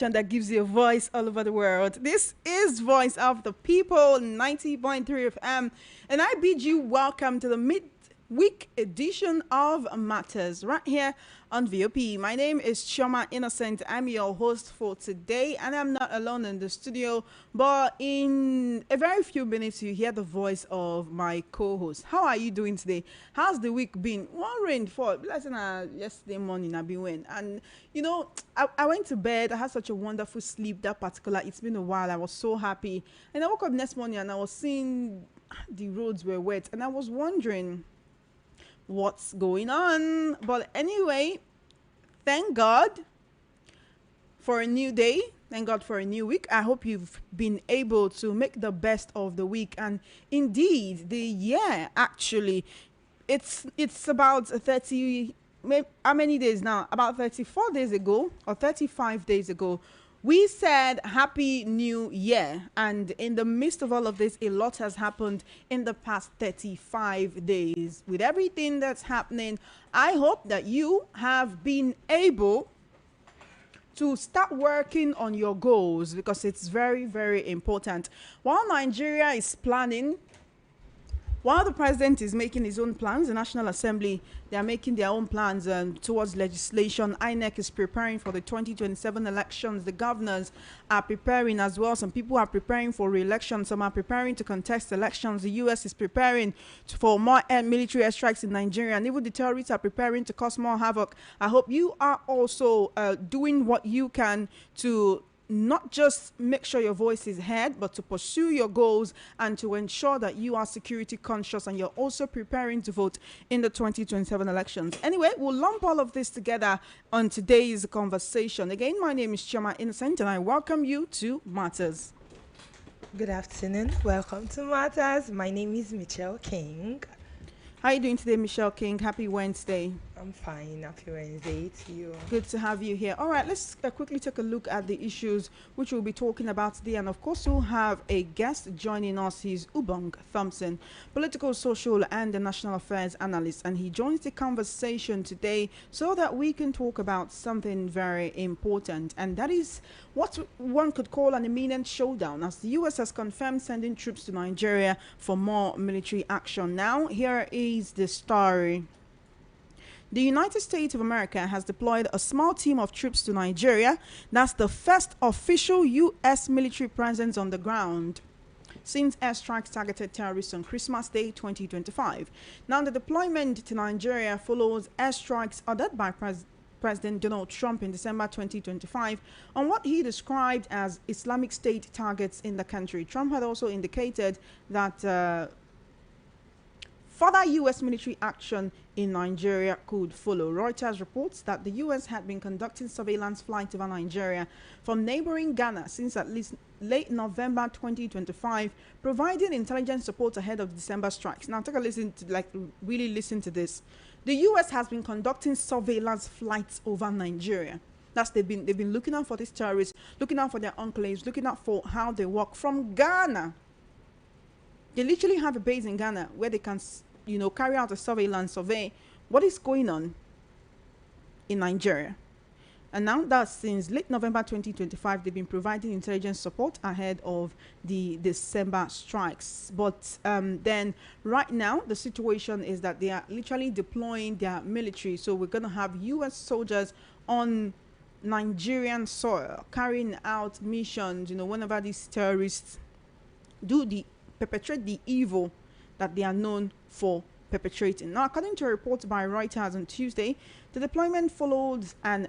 That gives you a voice all over the world. This is Voice of the People, 90.3 FM, and I bid you welcome to the midweek edition of Matters right here on VOP. My name is Choma Innocent. I'm your host for today, and I'm not alone in the studio, but in a very few minutes, you hear the voice of my co host. How are you doing today? How's the week been? One rainfall. Listen, yesterday morning, I've been went, and I went to bed. I had such a wonderful sleep that particular. It's been a while. I was so happy. And I woke up next morning and I was seeing the roads were wet. And I was wondering what's going on. But anyway, thank God for a new day. Thank God for a new week. I hope you've been able to make the best of the week. And indeed, the year actually, it's about 30, how many days now? About 34 days ago or 35 days ago, we said Happy New Year. And in the midst of all of this, a lot has happened in the past 35 days. With everything that's happening, I hope that you have been able to start working on your goals because it's very, very important. While Nigeria is planning, while the president is making his own plans, the National Assembly, they are making their own plans towards legislation. INEC is preparing for the 2027 elections. The governors are preparing as well. Some people are preparing for re-election. Some are preparing to contest elections. The U.S. is preparing for more military airstrikes in Nigeria. And even the terrorists are preparing to cause more havoc. I hope you are also doing what you can to not just make sure your voice is heard, but to pursue your goals and to ensure that you are security conscious and you're also preparing to vote in the 2027 elections. Anyway, we'll lump all of this together on today's conversation. Again, my name is Choma Innocent and I welcome you to Matters. Good afternoon. Welcome to Matters. My name is Michelle King. How are you doing today, Michelle King? Happy Wednesday. I'm fine. Happy Wednesday to you. Good to have you here. All right, let's quickly take a look at the issues which we'll be talking about today. And of course, we'll have a guest joining us. He's Ubong Thompson, political, social, and national affairs analyst. And he joins the conversation today so that we can talk about something very important. And that is what one could call an imminent showdown, as the U.S. has confirmed sending troops to Nigeria for more military action. Now, here is the story. The United States of America has deployed a small team of troops to Nigeria. That's the first official U.S. military presence on the ground since airstrikes targeted terrorists on Christmas Day 2025. Now, the deployment to Nigeria follows airstrikes ordered by President Donald Trump in December 2025 on what he described as Islamic State targets in the country. Trump had also indicated that further U.S. military action in Nigeria could follow. Reuters reports that the U.S. had been conducting surveillance flights over Nigeria from neighboring Ghana since at least late November 2025, providing intelligence support ahead of December strikes. Now, take a listen to, really listen to this. The U.S. has been conducting surveillance flights over Nigeria. They've been looking out for these terrorists, looking out for their enclaves, looking out for how they work from Ghana. They literally have a base in Ghana where they can carry out a surveillance survey what is going on in Nigeria. And now that since late November 2025, they've been providing intelligence support ahead of the December strikes. But then right now, the situation is that they are literally deploying their military. So we're going to have U.S. soldiers on Nigerian soil carrying out missions, whenever these terrorists perpetrate the evil that they are known for perpetrating. Now, according to a report by Reuters on Tuesday, the deployment followed an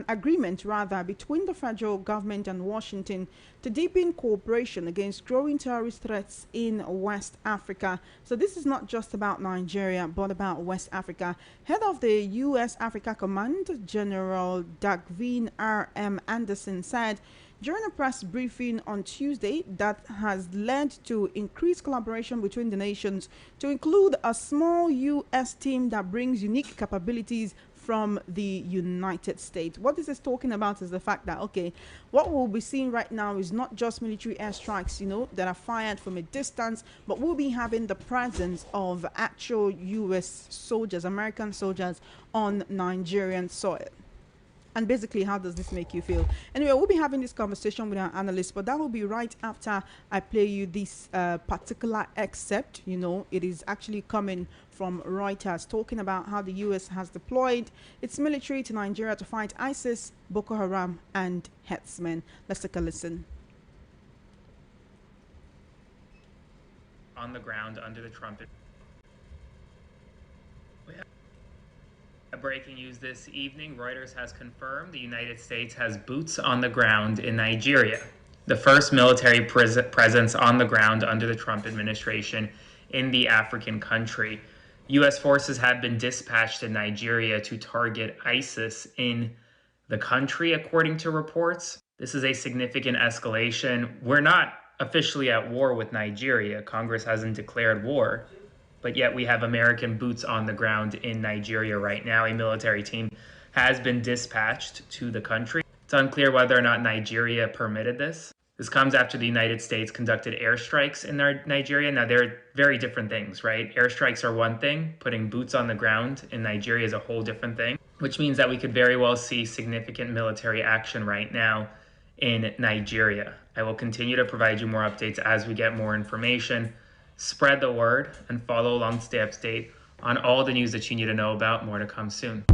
agreement between the federal government and Washington to deepen cooperation against growing terrorist threats in West Africa. So this is not just about Nigeria, but about West Africa. Head of the U.S. Africa Command, General Dagvin R.M. Anderson, said during a press briefing on Tuesday that has led to increased collaboration between the nations to include a small U.S. team that brings unique capabilities from the United States. What this is talking about is the fact that, okay, what we'll be seeing right now is not just military airstrikes, that are fired from a distance, but we'll be having the presence of actual U.S. soldiers, American soldiers on Nigerian soil. And basically, how does this make you feel? Anyway, we'll be having this conversation with our analyst, but that will be right after I play you this particular excerpt. You know, it is actually coming from Reuters talking about how the U.S. has deployed its military to Nigeria to fight ISIS, Boko Haram, and herdsmen. Let's take a listen. On the ground under the trumpet. We have breaking news this evening. Reuters has confirmed the United States has boots on the ground in Nigeria, the first military presence on the ground under the Trump administration in the African country. U.S. forces have been dispatched to Nigeria to target ISIS in the country, according to reports. This is a significant escalation. We're not officially at war with Nigeria. Congress hasn't declared war, but yet we have American boots on the ground in Nigeria right now. A military team has been dispatched to the country. It's unclear whether or not Nigeria permitted this. This comes after the United States conducted airstrikes in Nigeria. Now, they're very different things, right? Airstrikes are one thing. Putting boots on the ground in Nigeria is a whole different thing, which means that we could very well see significant military action right now in Nigeria. I will continue to provide you more updates as we get more information. Spread the word and follow along to stay up to date on all the news that you need to know about. More to come soon.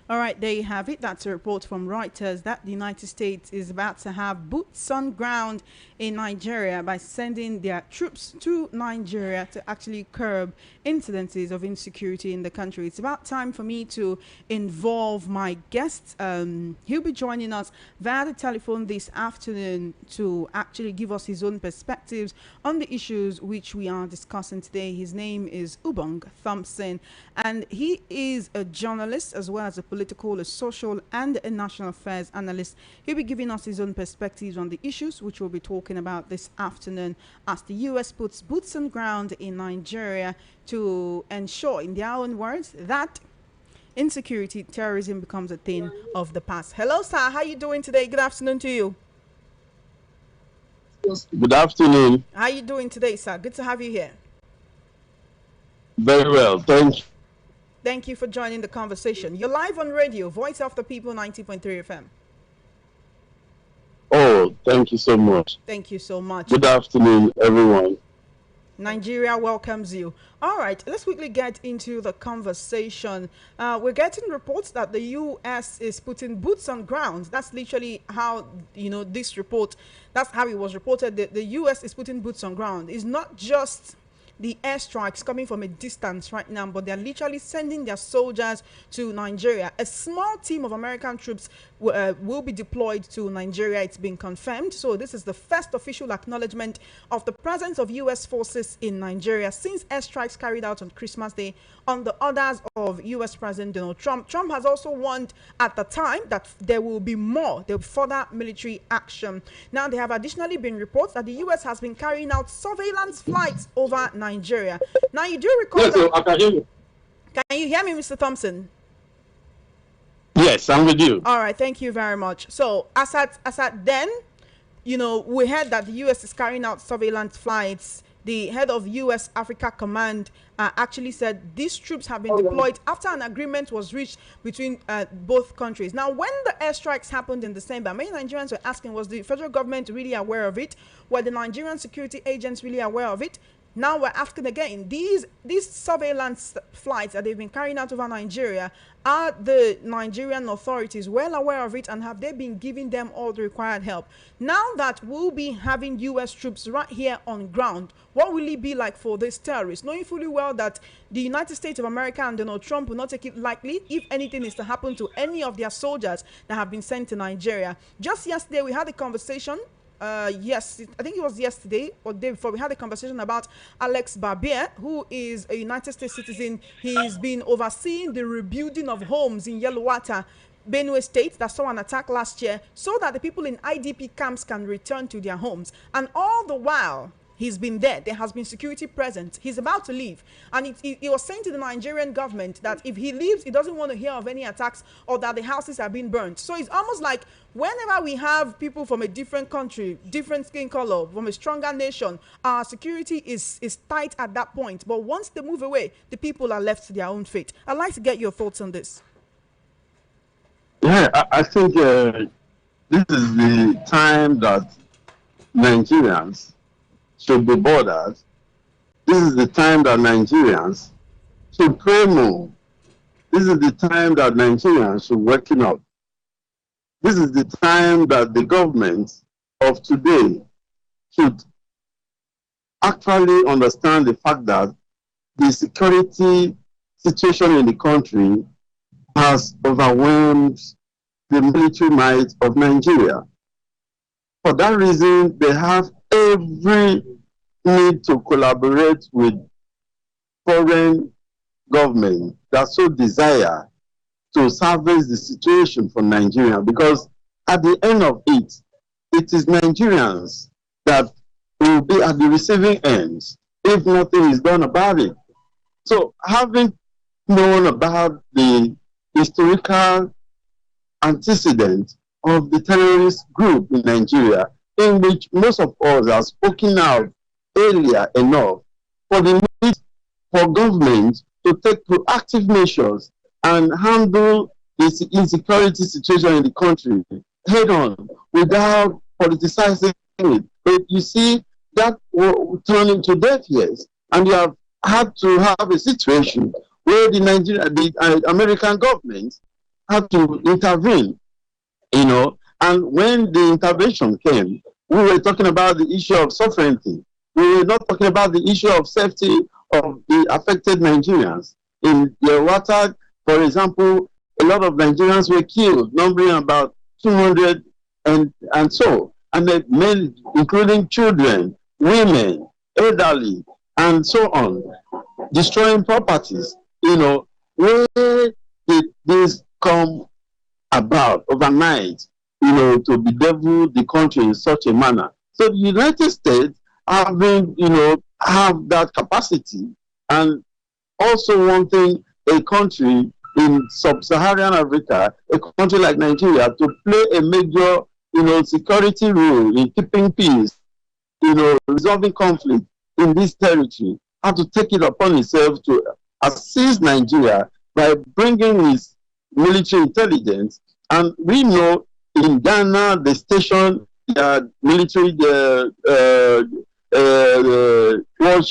All right, there you have it. That's a report from Reuters that the United States is about to have boots on ground in Nigeria by sending their troops to Nigeria to actually curb incidences of insecurity in the country. It's about time for me to involve my guest. He'll be joining us via the telephone this afternoon to actually give us his own perspectives on the issues which we are discussing today. His name is Ubong Thompson, and he is a journalist as well as a political, a social, and a national affairs analyst. He'll be giving us his own perspectives on the issues which we'll be talking about this afternoon as the U.S. puts boots on ground in Nigeria to ensure, in their own words, that insecurity, terrorism becomes a thing of the past. Hello, sir. How are you doing today? Good afternoon to you. Good afternoon. How are you doing today, sir? Good to have you here. Very well, thank you. Thank you for joining the conversation. You're live on radio, Voice of the People, 90.3 FM. Oh, thank you so much. Thank you so much. Good afternoon, everyone. Nigeria welcomes you. All right, let's quickly get into the conversation. We're getting reports that the U.S. is putting boots on ground. That's literally how, this report, that's how it was reported. The U.S. is putting boots on ground. It's not just the airstrikes coming from a distance right now, but they're literally sending their soldiers to Nigeria. A small team of American troops will be deployed to Nigeria. It's been confirmed. So this is the first official acknowledgement of the presence of U.S. forces in Nigeria since airstrikes carried out on Christmas Day on the orders of U.S. President Donald Trump. Trump has also warned at the time that there will be further military action. Now, there have additionally been reports that the U.S. has been carrying out surveillance flights over Nigeria. Now, you do recall Yes, I can hear you. Can you hear me, Mr. Thompson? Yes, I'm with you. All right, thank you very much. So, as at then, we heard that the U.S. is carrying out surveillance flights. The head of U.S. Africa Command actually said these troops have been deployed after an agreement was reached between both countries. Now, when the airstrikes happened in December, many Nigerians were asking, was the federal government really aware of it? Were the Nigerian security agents really aware of it? Now we're asking again, these surveillance flights that they've been carrying out over Nigeria, are the Nigerian authorities well aware of it, and have they been giving them all the required help? Now that we'll be having U.S. troops right here on ground, what will it be like for these terrorists, knowing fully well that the United States of America and Donald Trump will not take it lightly if anything is to happen to any of their soldiers that have been sent to Nigeria? Just yesterday, we had a conversation. Yes, I think it was yesterday or the day before, we had a conversation about Alex Barbier, who is a United States citizen. He's been overseeing the rebuilding of homes in Yellowater, Benue State, that saw an attack last year, so that the people in IDP camps can return to their homes. And all the while, He's been there. There has been security present. He's about to leave. And he was saying to the Nigerian government that if he leaves, he doesn't want to hear of any attacks or that the houses are being burnt. So it's almost like whenever we have people from a different country, different skin color, from a stronger nation, our security is tight at that point. But once they move away, the people are left to their own fate. I'd like to get your thoughts on this. Yeah, I think this is the time that Nigerians should be bothered. This is the time that Nigerians should pray more. This is the time that Nigerians should waken up. This is the time that the government of today should actually understand the fact that the security situation in the country has overwhelmed the military might of Nigeria. For that reason, they have every need to collaborate with foreign government that so desire to salvage the situation for Nigeria, because at the end of it, it is Nigerians that will be at the receiving end if nothing is done about it. So having known about the historical antecedent of the terrorist group in Nigeria, in which most of us have spoken out earlier enough, for the need for government to take proactive measures and handle the insecurity situation in the country head on without politicizing it. But you see, that will turn into deaf ears, and you have had to have a situation where the American government had to intervene, you know. And when the intervention came, we were talking about the issue of sovereignty. We were not talking about the issue of safety of the affected Nigerians. In Yewata, for example, a lot of Nigerians were killed, numbering about 200 and so, and the men, including children, women, elderly, and so on, destroying properties. You know, where did this come about overnight, you know, to bedevil the country in such a manner? So the United States having, you know, have that capacity, and also wanting a country in sub-Saharan Africa, a country like Nigeria, to play a major, you know, security role in keeping peace, you know, resolving conflict in this territory, have to take it upon itself to assist Nigeria by bringing its military intelligence. And we know in Ghana, they station military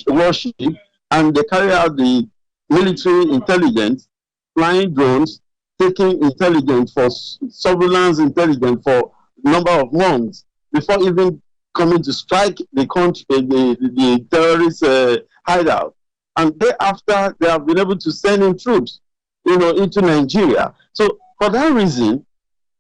warship, and they carry out the military intelligence, flying drones, taking intelligence for surveillance intelligence for a number of months before even coming to strike the country, the terrorist hideout. And thereafter, they have been able to send in troops, you know, into Nigeria. So for that reason,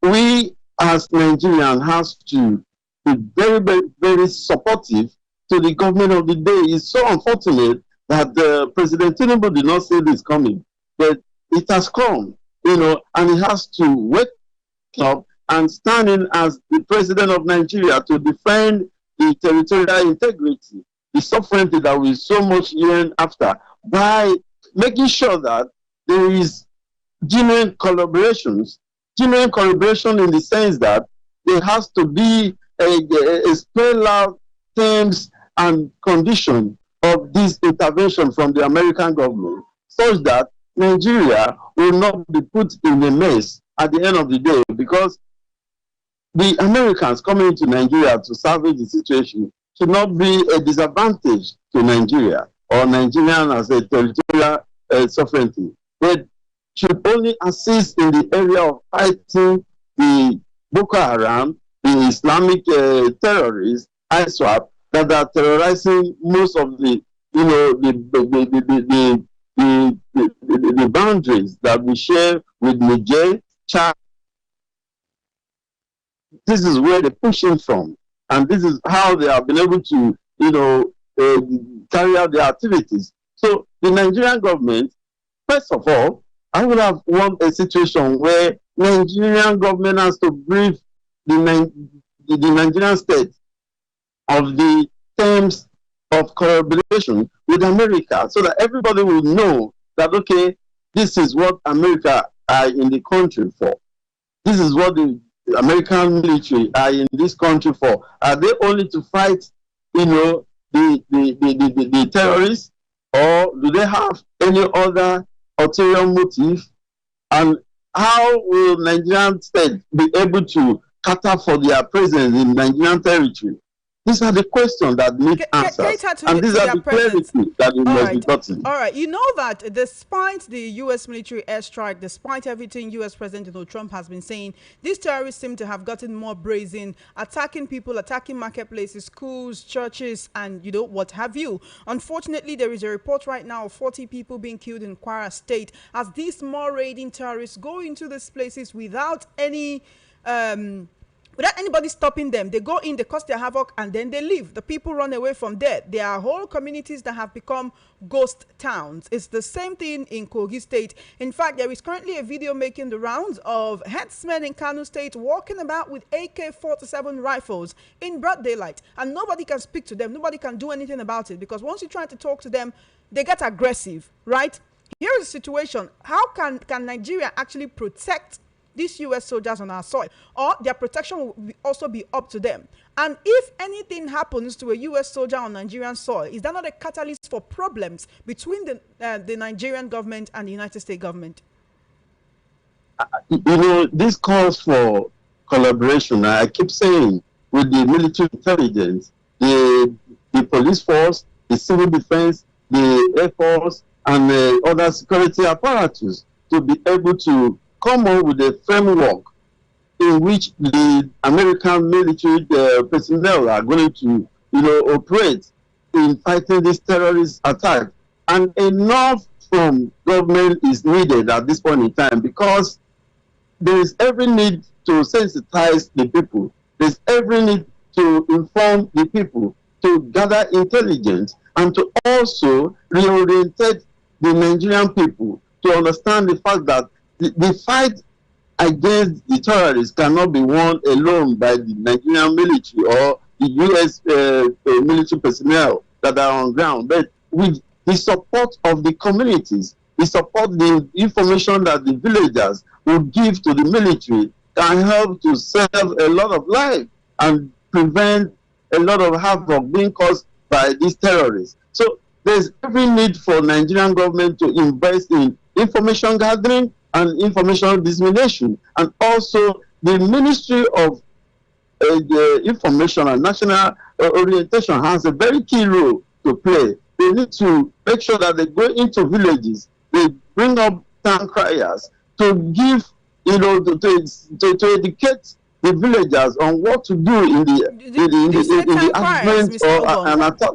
we as Nigerians have to be very, very, very supportive to the government of the day. It's so unfortunate that President Tinubu did not see this coming, but it has come, you know, and he has to wake up and stand in as the president of Nigeria to defend the territorial integrity, the sovereignty that we so much yearn after, by making sure that there is genuine collaboration in the sense that there has to be a spell out terms and condition of this intervention from the American government, such that Nigeria will not be put in a mess at the end of the day, because the Americans coming into Nigeria to salvage the situation should not be a disadvantage to Nigeria or Nigerian as a territorial sovereignty, but should only assist in the area of fighting the Boko Haram, the Islamic terrorists, ISWAP, that are terrorizing most of the, you know, the boundaries that we share with Niger, Chad. This is where they're pushing from, and this is how they have been able to, you know, carry out their activities. So the Nigerian government, first of all, I would have want a situation where Nigerian government has to brief the Nigerian state of the terms of collaboration with America so that everybody will know that, okay, this is what America are in the country for. This is what the American military are in this country for. Are they only to fight, the terrorists, or do they have any other ulterior motive? And how will Nigerian state be able to cater for their presence in Nigerian territory? These are the questions that need answers, and these are the clarity that we must be gotten. All right, you know that despite the U.S. military airstrike, despite everything U.S. President Donald Trump has been saying, these terrorists seem to have gotten more brazen, attacking people, attacking marketplaces, schools, churches, and what have you. Unfortunately, there is a report right now of 40 people being killed in Kwara State as these more raiding terrorists go into these places without any without anybody stopping them. They go in, they cause their havoc, and then they leave. The people run away from there. There are whole communities that have become ghost towns. It's the same thing in Kogi State. In fact, there is currently a video making the rounds of headsmen in Kano State walking about with AK-47 rifles in broad daylight, and nobody can speak to them. Nobody can do anything about it, because once you try to talk to them, they get aggressive, right? Here is the situation. How can Nigeria actually protect these U.S. soldiers on our soil, or their protection will also be up to them? And if anything happens to a U.S. soldier on Nigerian soil, is that not a catalyst for problems between the Nigerian government and the United States government? This calls for collaboration. I keep saying, with the military intelligence, the police force, the civil defense, the air force, and the other security apparatus, to be able to come up with a framework in which the American military personnel are going to, operate in fighting this terrorist attack. And enough from government is needed at this point in time, because there is every need to sensitize the people. There's every need to inform the people, to gather intelligence, and to also reorientate the Nigerian people to understand the fact that the fight against the terrorists cannot be won alone by the Nigerian military or the U.S. Military personnel that are on ground, but with the support of the communities, the support, the information that the villagers will give to the military can help to save a lot of lives and prevent a lot of havoc being caused by these terrorists. So there's every need for Nigerian government to invest in information gathering and information dissemination, and also the Ministry of the Information and National Orientation has a very key role to play. They need to make sure that they go into villages, they bring up town criers to give, to educate the villagers on what to do in the advent of an attack.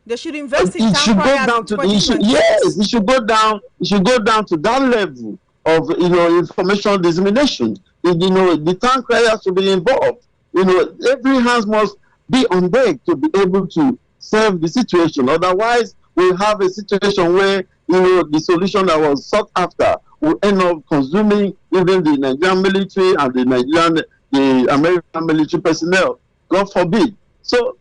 They should invest in town criers. Yes, it should go down. It should go down to that level of information dissemination. The town criers should be involved. Every hands must be on deck to be able to solve the situation. Otherwise, we have a situation where the solution that was sought after will end up consuming even the Nigerian military and the American military personnel. God forbid. So,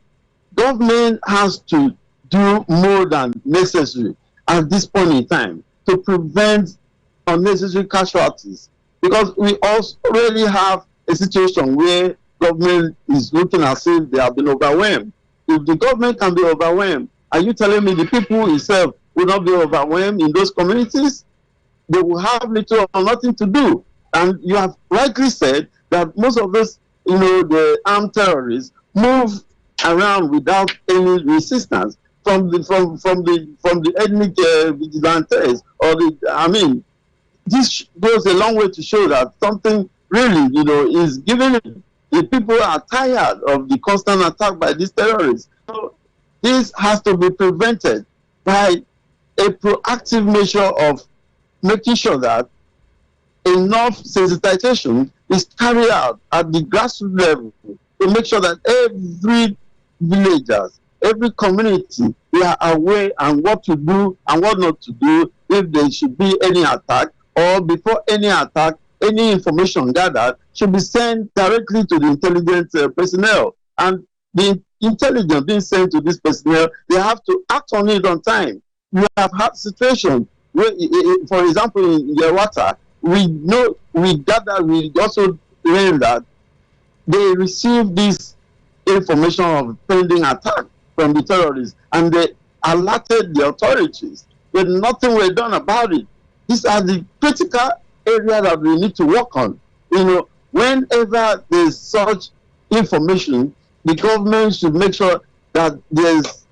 government has to do more than necessary at this point in time to prevent unnecessary casualties, because we also already have a situation where government is looking as if they have been overwhelmed. If the government can be overwhelmed, are you telling me the people itself will not be overwhelmed in those communities? They will have little or nothing to do. And you have rightly said that most of those, the armed terrorists move around without any resistance from the ethnic vigilantes or this goes a long way to show that something really, is giving the people are tired of the constant attack by these terrorists. So this has to be prevented by a proactive measure of making sure that enough sensitization is carried out at the grassroots level to make sure that every villagers, every community, they are aware and what to do and what not to do if there should be any attack, or before any attack, any information gathered should be sent directly to the intelligence personnel. And the intelligence being sent to this personnel, they have to act on it on time. We have had situations where, for example, in Yawata, we also learned that they received this information of pending attack from the terrorists, and they alerted the authorities, but nothing was done about it. These are the critical areas that we need to work on. Whenever there's such information, the government should make sure that there's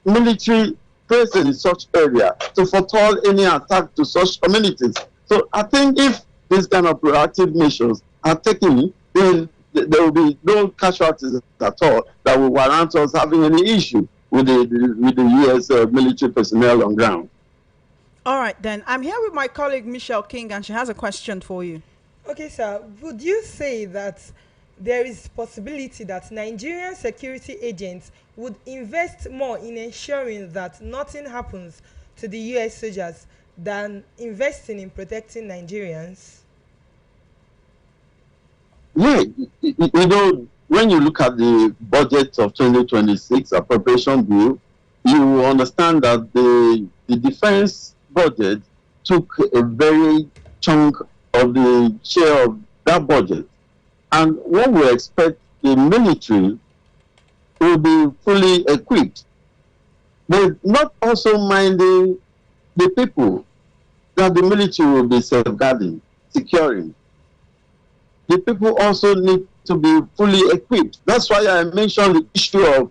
military presence in such area to forestall any attack to such communities. So I think if these kind of proactive measures are taken, then there will be no casualties at all that will warrant us having any issue with the U.S. Military personnel on ground. All right, then. I'm here with my colleague Michelle King, and she has a question for you. Okay, sir. Would you say that there is possibility that Nigerian security agents would invest more in ensuring that nothing happens to the U.S. soldiers than investing in protecting Nigerians? Yeah, when you look at the budget of 2026 appropriation bill, you will understand that the defense budget took a very chunk of the share of that budget. And what we expect the military will be fully equipped, but not also minding the people that the military will be safeguarding, securing. The people also need to be fully equipped. That's why I mentioned the issue of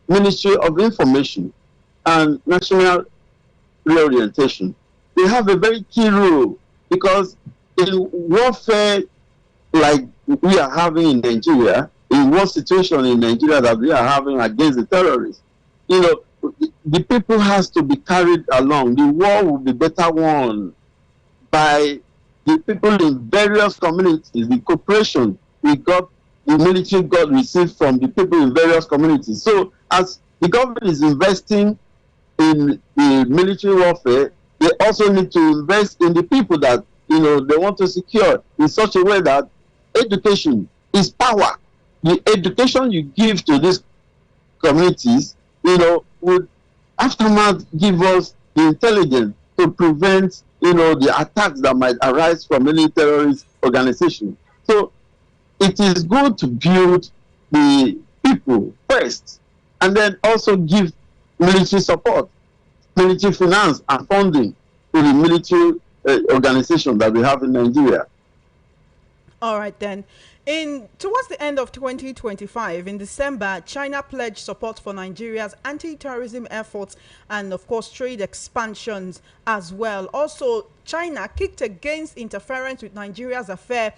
Ministry of Information and National Reorientation. They have a very key role, because in warfare like we are having in Nigeria, in one situation in Nigeria that we are having against the terrorists, the people has to be carried along. The war will be better won by the people in various communities, the cooperation the military got received from the people in various communities. So as the government is investing in the military warfare, they also need to invest in the people that they want to secure in such a way that education is power. The education you give to these communities, would aftermath give us the intelligence to prevent the attacks that might arise from any terrorist organization. So it is good to build the people first, and then also give military support, military finance and funding to the military organization that we have in Nigeria. All right, then. Towards the end of 2025, in December, China pledged support for Nigeria's anti-terrorism efforts and, of course, trade expansions as well. Also, China kicked against interference with Nigeria's affair.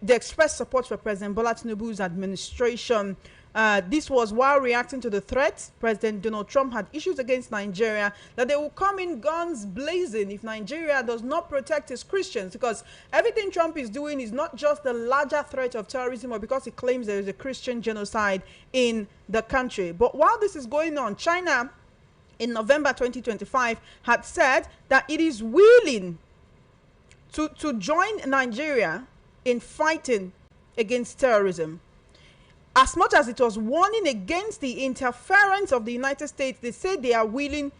They expressed support for President Bola Tinubu's administration. This was while reacting to the threats President Donald Trump had issued against Nigeria that they will come in guns blazing if Nigeria does not protect its Christians, because everything Trump is doing is not just the larger threat of terrorism or because he claims there is a Christian genocide in the country. But while this is going on, China in November 2025 had said that it is willing to join Nigeria in fighting against terrorism. As much as it was warning against the interference of the United States, they said they are willing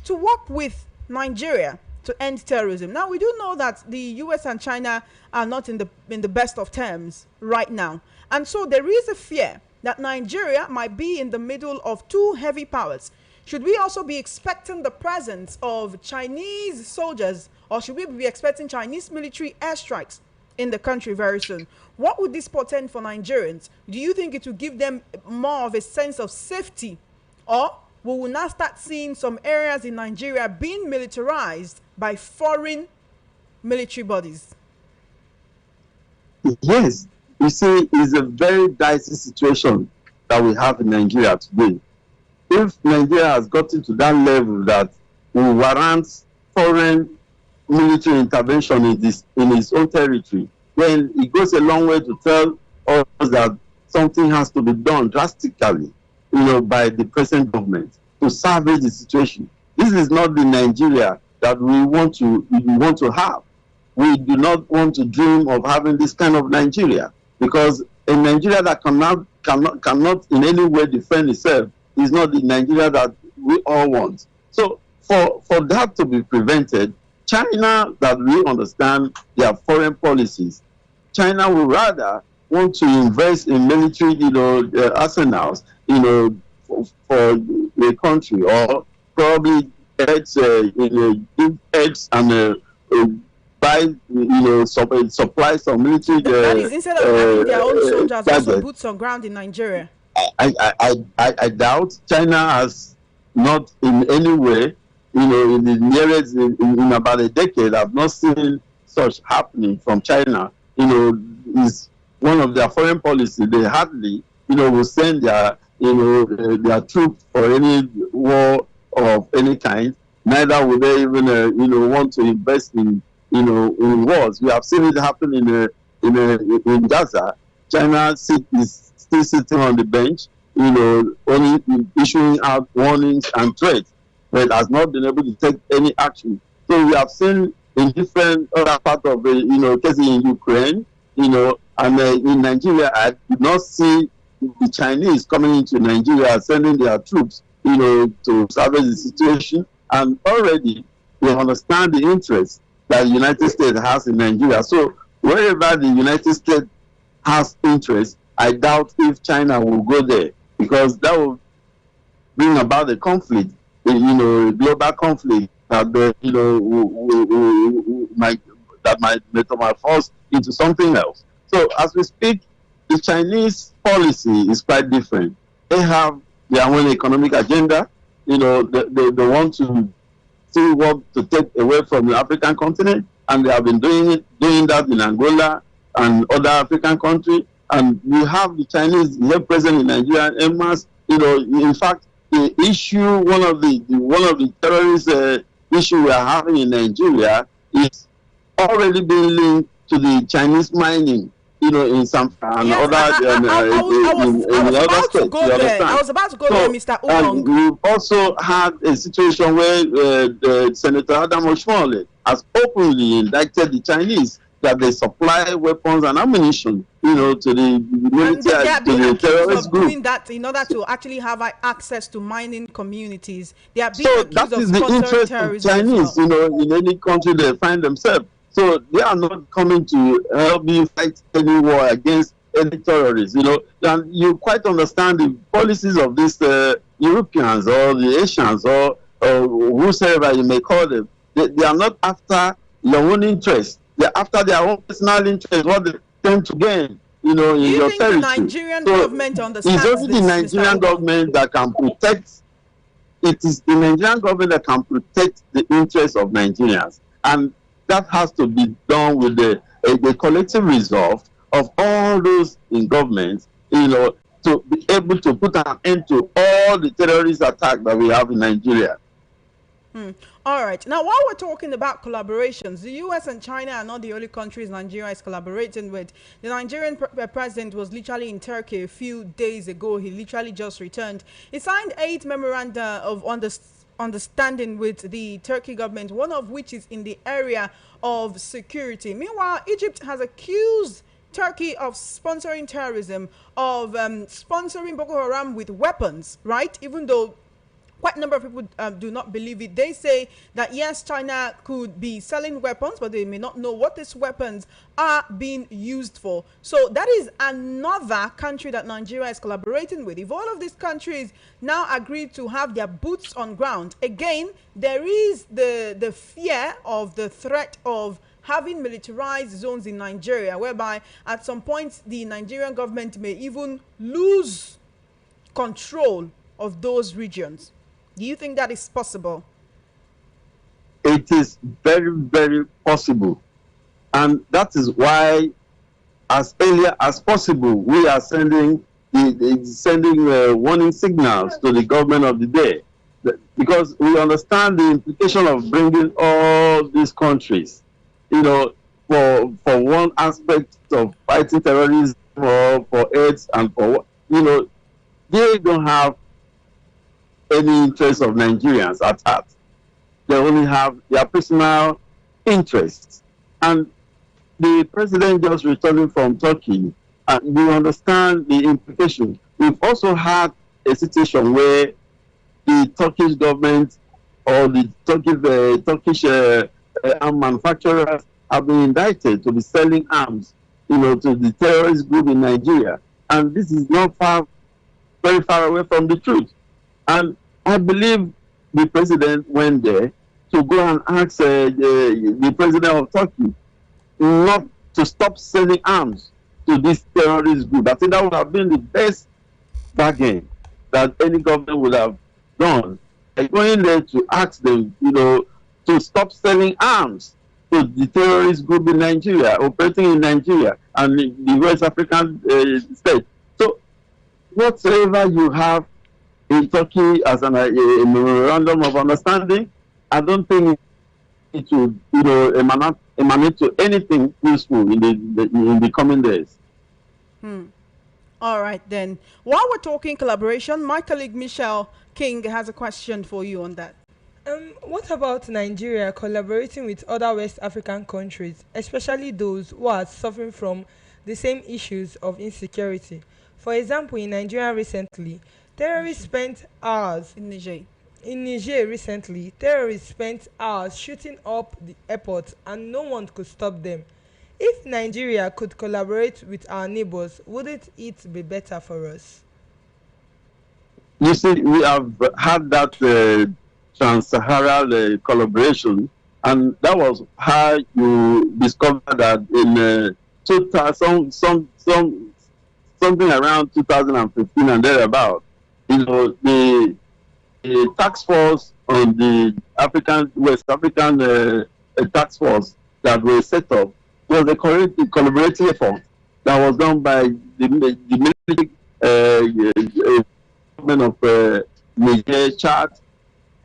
to work with Nigeria to end terrorism. Now, we do know that the US and China are not in the best of terms right now. And so there is a fear that Nigeria might be in the middle of two heavy powers. Should we also be expecting the presence of Chinese soldiers, or should we be expecting Chinese military airstrikes in the country very soon? What would this portend for Nigerians? Do you think it will give them more of a sense of safety, or we will now start seeing some areas in Nigeria being militarized by foreign military bodies? Yes, you see, it's a very dicey situation that we have in Nigeria today. If Nigeria has gotten to that level that will warrant foreign military intervention in its own territory, then it goes a long way to tell us that something has to be done drastically, by the present government to salvage the situation. This is not the Nigeria that we want to have. We do not want to dream of having this kind of Nigeria, because a Nigeria that cannot cannot in any way defend itself is not the Nigeria that we all want. So for that to be prevented, China, that we understand their foreign policies, China would rather want to invest in military, arsenals, for the country, or probably give heads and buy, supply some military. That is instead of having their own soldiers also boots on ground in Nigeria. I doubt China has not in any way, in the nearest, in about a decade, I've not seen such happening from China. Is one of their foreign policy. They hardly, will send their troops for any war of any kind. Neither would they even, want to invest in wars. We have seen it happen in Gaza. China is still sitting on the bench, only issuing out warnings and threats, but has not been able to take any action. So we have seen in different other parts of cases in Ukraine, and in Nigeria, I did not see the Chinese coming into Nigeria, sending their troops, to salvage the situation. And already we understand the interest that the United States has in Nigeria. So wherever the United States has interest, I doubt if China will go there, because that will bring about a conflict, a global conflict that might metamorphose into something else. So as we speak, the Chinese policy is quite different. They have their own economic agenda. They want to see what to take away from the African continent, and they have been doing that in Angola and other African countries. And we have the Chinese here present in Nigeria en masse. In fact, the issue, one of the terrorist issue we are having in Nigeria is already being linked to the Chinese mining, in some and yes, other I was about to go there, Mr. Ubong. We've also had a situation where Senator Adam Oshmole has openly indicted the Chinese that they supply weapons and ammunition, to the military, to the terrorist group. Doing that in order to actually have access to mining communities. They are being So accused that of is the interest of Chinese, in any country they find themselves. So they are not coming to help you fight any war against any terrorists, And you quite understand the policies of these Europeans or the Asians or whosoever you may call them. They are not after your own interest. They're after their own personal interest, what they tend to gain, in your territory. The Nigerian government understands it's only the Nigerian government that can protect. It is the Nigerian government that can protect the interests of Nigerians, and that has to be done with the collective resolve of all those in government, to be able to put an end to all the terrorist attacks that we have in Nigeria. All right. Now, while we're talking about collaborations, the U.S. and China are not the only countries Nigeria is collaborating with. The Nigerian president was literally in Turkey a few days ago. He literally just returned. He signed 8 memoranda of understanding with the Turkey government, one of which is in the area of security. Meanwhile, Egypt has accused Turkey of sponsoring terrorism, of sponsoring Boko Haram with weapons, right? Even though quite a number of people do not believe it. They say that yes, China could be selling weapons, but they may not know what these weapons are being used for. So that is another country that Nigeria is collaborating with. If all of these countries now agree to have their boots on ground, again, there is the fear of the threat of having militarized zones in Nigeria, whereby at some point the Nigerian government may even lose control of those regions. Do you think that is possible? It is very, very possible. And that is why, as early as possible, we are sending warning signals to the government of the day. Because we understand the implication of bringing all these countries, for one aspect of fighting terrorism, for AIDS, and for, they don't have any interest of Nigerians at heart. They only have their personal interests. And the president just returning from Turkey we understand the implications. We've also had a situation where the Turkish government or the Turkish arm manufacturers have been indicted to be selling arms, to the terrorist group in Nigeria, and this is not very far away from the truth. And I believe the president went there to go and ask the president of Turkey not to stop selling arms to this terrorist group. I think that would have been the best bargain that any government would have done. Like going there to ask them, to stop selling arms to the terrorist group in Nigeria, operating in Nigeria and the West African state. So whatever you have in Turkey as a memorandum of understanding, I don't think it will, emanate to anything useful in the coming days. All right, then. While we're talking collaboration, my colleague Michelle King has a question for you on that. What about Nigeria collaborating with other West African countries, especially those who are suffering from the same issues of insecurity? For example, in Nigeria recently, terrorists spent hours in Niger recently, terrorists spent hours shooting up the airport and no one could stop them. If Nigeria could collaborate with our neighbors, wouldn't it be better for us? You see, we have had that trans-Saharan collaboration, and that was how you discovered that in something around 2015 and thereabout, the task force on the West African task force that were set up was a collaborative effort that was done by the military government of Niger, Chad,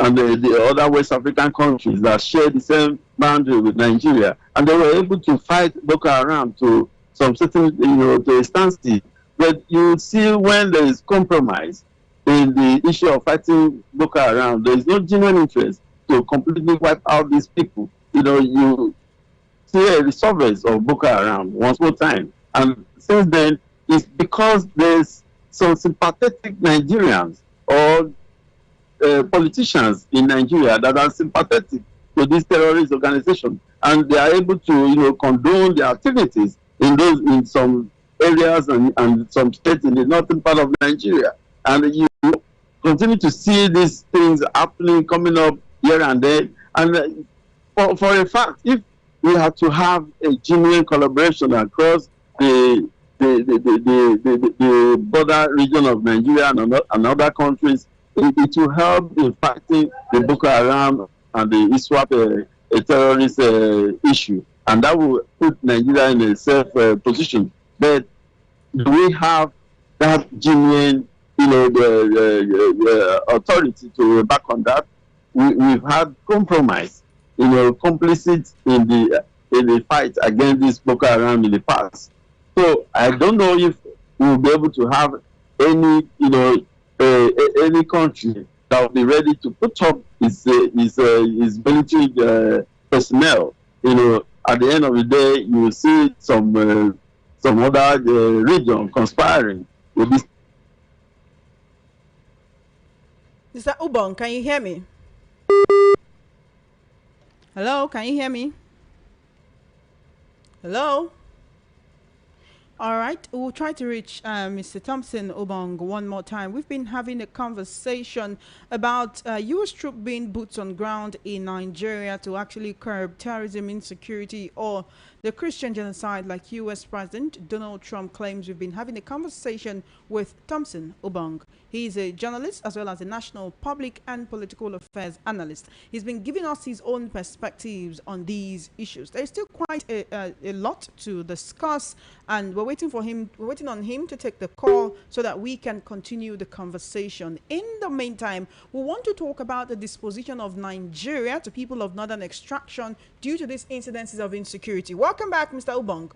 and the other West African countries that share the same boundary with Nigeria, and they were able to fight Boko Haram to some certain, to a standstill. But you see, when there is compromise in the issue of fighting Boko Haram, there is no genuine interest to completely wipe out these people. You see a resurgence of Boko Haram once more time. And since then, it's because there's some sympathetic Nigerians or politicians in Nigeria that are sympathetic to this terrorist organization, and they are able to, condone their activities in some areas and some states in the northern part of Nigeria. And you continue to see these things happening, coming up here and there. And for a fact, if we have to have a genuine collaboration across the border region of Nigeria and other countries, it will help in fighting the Boko Haram and the ISWAP terrorist issue, and that will put Nigeria in a safe position. But do we have that genuine, authority to back on that? We've had compromise, complicit in the fight against this Boko Haram in the past. So I don't know if we'll be able to have any, any country that will be ready to put up its military personnel. At the end of the day, you will see some other region conspiring with this. Mr. Ubong, can you hear me? Hello, can you hear me? Hello? All right, we'll try to reach Mr. Thompson Obong one more time. We've been having a conversation about U.S. troops being boots on ground in Nigeria to actually curb terrorism, insecurity, or the Christian genocide like U.S. President Donald Trump claims. We've been having a conversation with Thompson Obong. He's a journalist as well as a national public and political affairs analyst. He's been giving us his own perspectives on these issues. There's still quite a lot to discuss, and we're waiting on him to take the call so that we can continue the conversation. In the meantime, we want to talk about the disposition of Nigeria to people of northern extraction due to these incidences of insecurity. Welcome back, Mr. Ubong.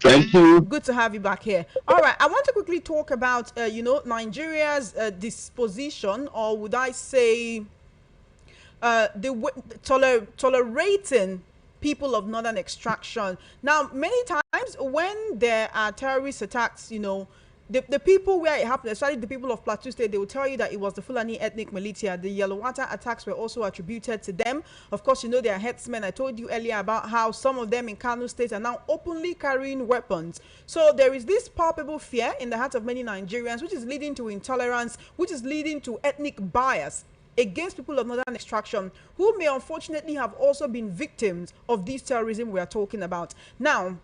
Thank you. Good to have you back here. All right, I want to quickly talk about, Nigeria's disposition, or would I say, tolerating people of northern extraction. Now, many times when there are terrorist attacks, the people where it happened, especially the people of Plateau State, they will tell you that it was the Fulani ethnic militia. The Yellow Water attacks were also attributed to them. Of course, they are headsmen. I told you earlier about how some of them in Kano State are now openly carrying weapons. So there is this palpable fear in the hearts of many Nigerians, which is leading to intolerance, which is leading to ethnic bias against people of northern extraction, who may unfortunately have also been victims of this terrorism we are talking about. Now,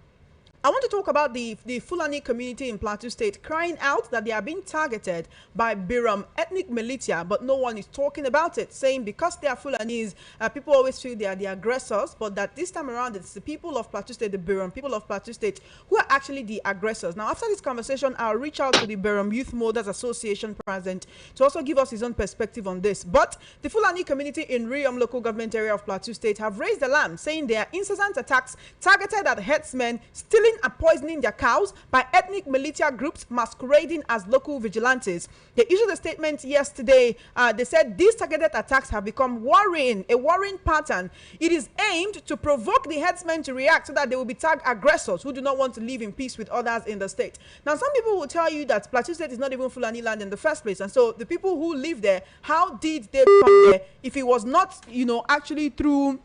I want to talk about the Fulani community in Plateau State crying out that they are being targeted by Biram ethnic militia, but no one is talking about it, saying because they are Fulanis, people always feel they are the aggressors, but that this time around it's the people of Plateau State, the Biram people of Plateau State, who are actually the aggressors. Now, after this conversation, I'll reach out to the Biram Youth Molders Association president to also give us his own perspective on this. But the Fulani community in Riom local government area of Plateau State have raised alarm, saying there are incessant attacks targeted at herdsmen, stealing and poisoning their cows by ethnic militia groups masquerading as local vigilantes. They issued a statement yesterday. They said these targeted attacks have become a worrying pattern. It is aimed to provoke the herdsmen to react so that they will be tagged aggressors who do not want to live in peace with others in the state. Now, some people will tell you that Plateau State is not even Fulani land in the first place. And so the people who live there, how did they come there if it was not, actually through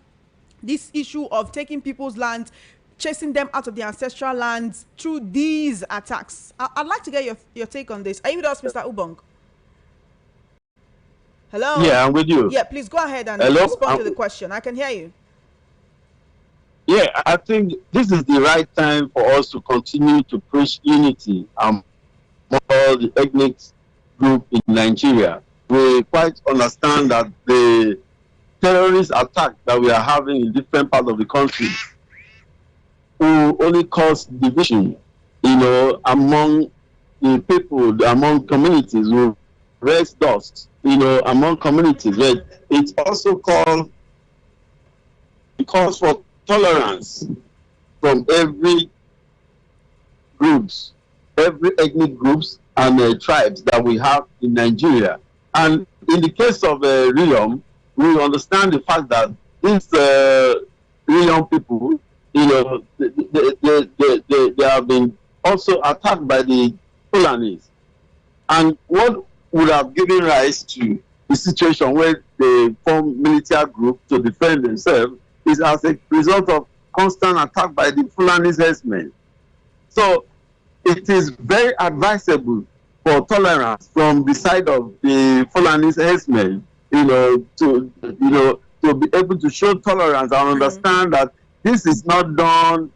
this issue of taking people's land, chasing them out of their ancestral lands through these attacks? I'd like to get your take on this. Are you with us, Mr. Ubong? Hello? Yeah, I'm with you. Yeah, please go ahead and Hello? respond to the question. I can hear you. Yeah, I think this is the right time for us to continue to push unity among all the ethnic group in Nigeria. We quite understand that the terrorist attack that we are having in different parts of the country will only cause division, among the people, among communities, will raise dust, among communities. But it's also calls for tolerance from every ethnic groups and tribes that we have in Nigeria. And in the case of Riom, we understand the fact that these Riom people, they have been also attacked by the Fulanis. And what would have given rise to the situation where they form military group to defend themselves is as a result of constant attack by the Fulani herdsmen. So it is very advisable for tolerance from the side of the Fulani herdsmen, to be able to show tolerance and understand that this is not done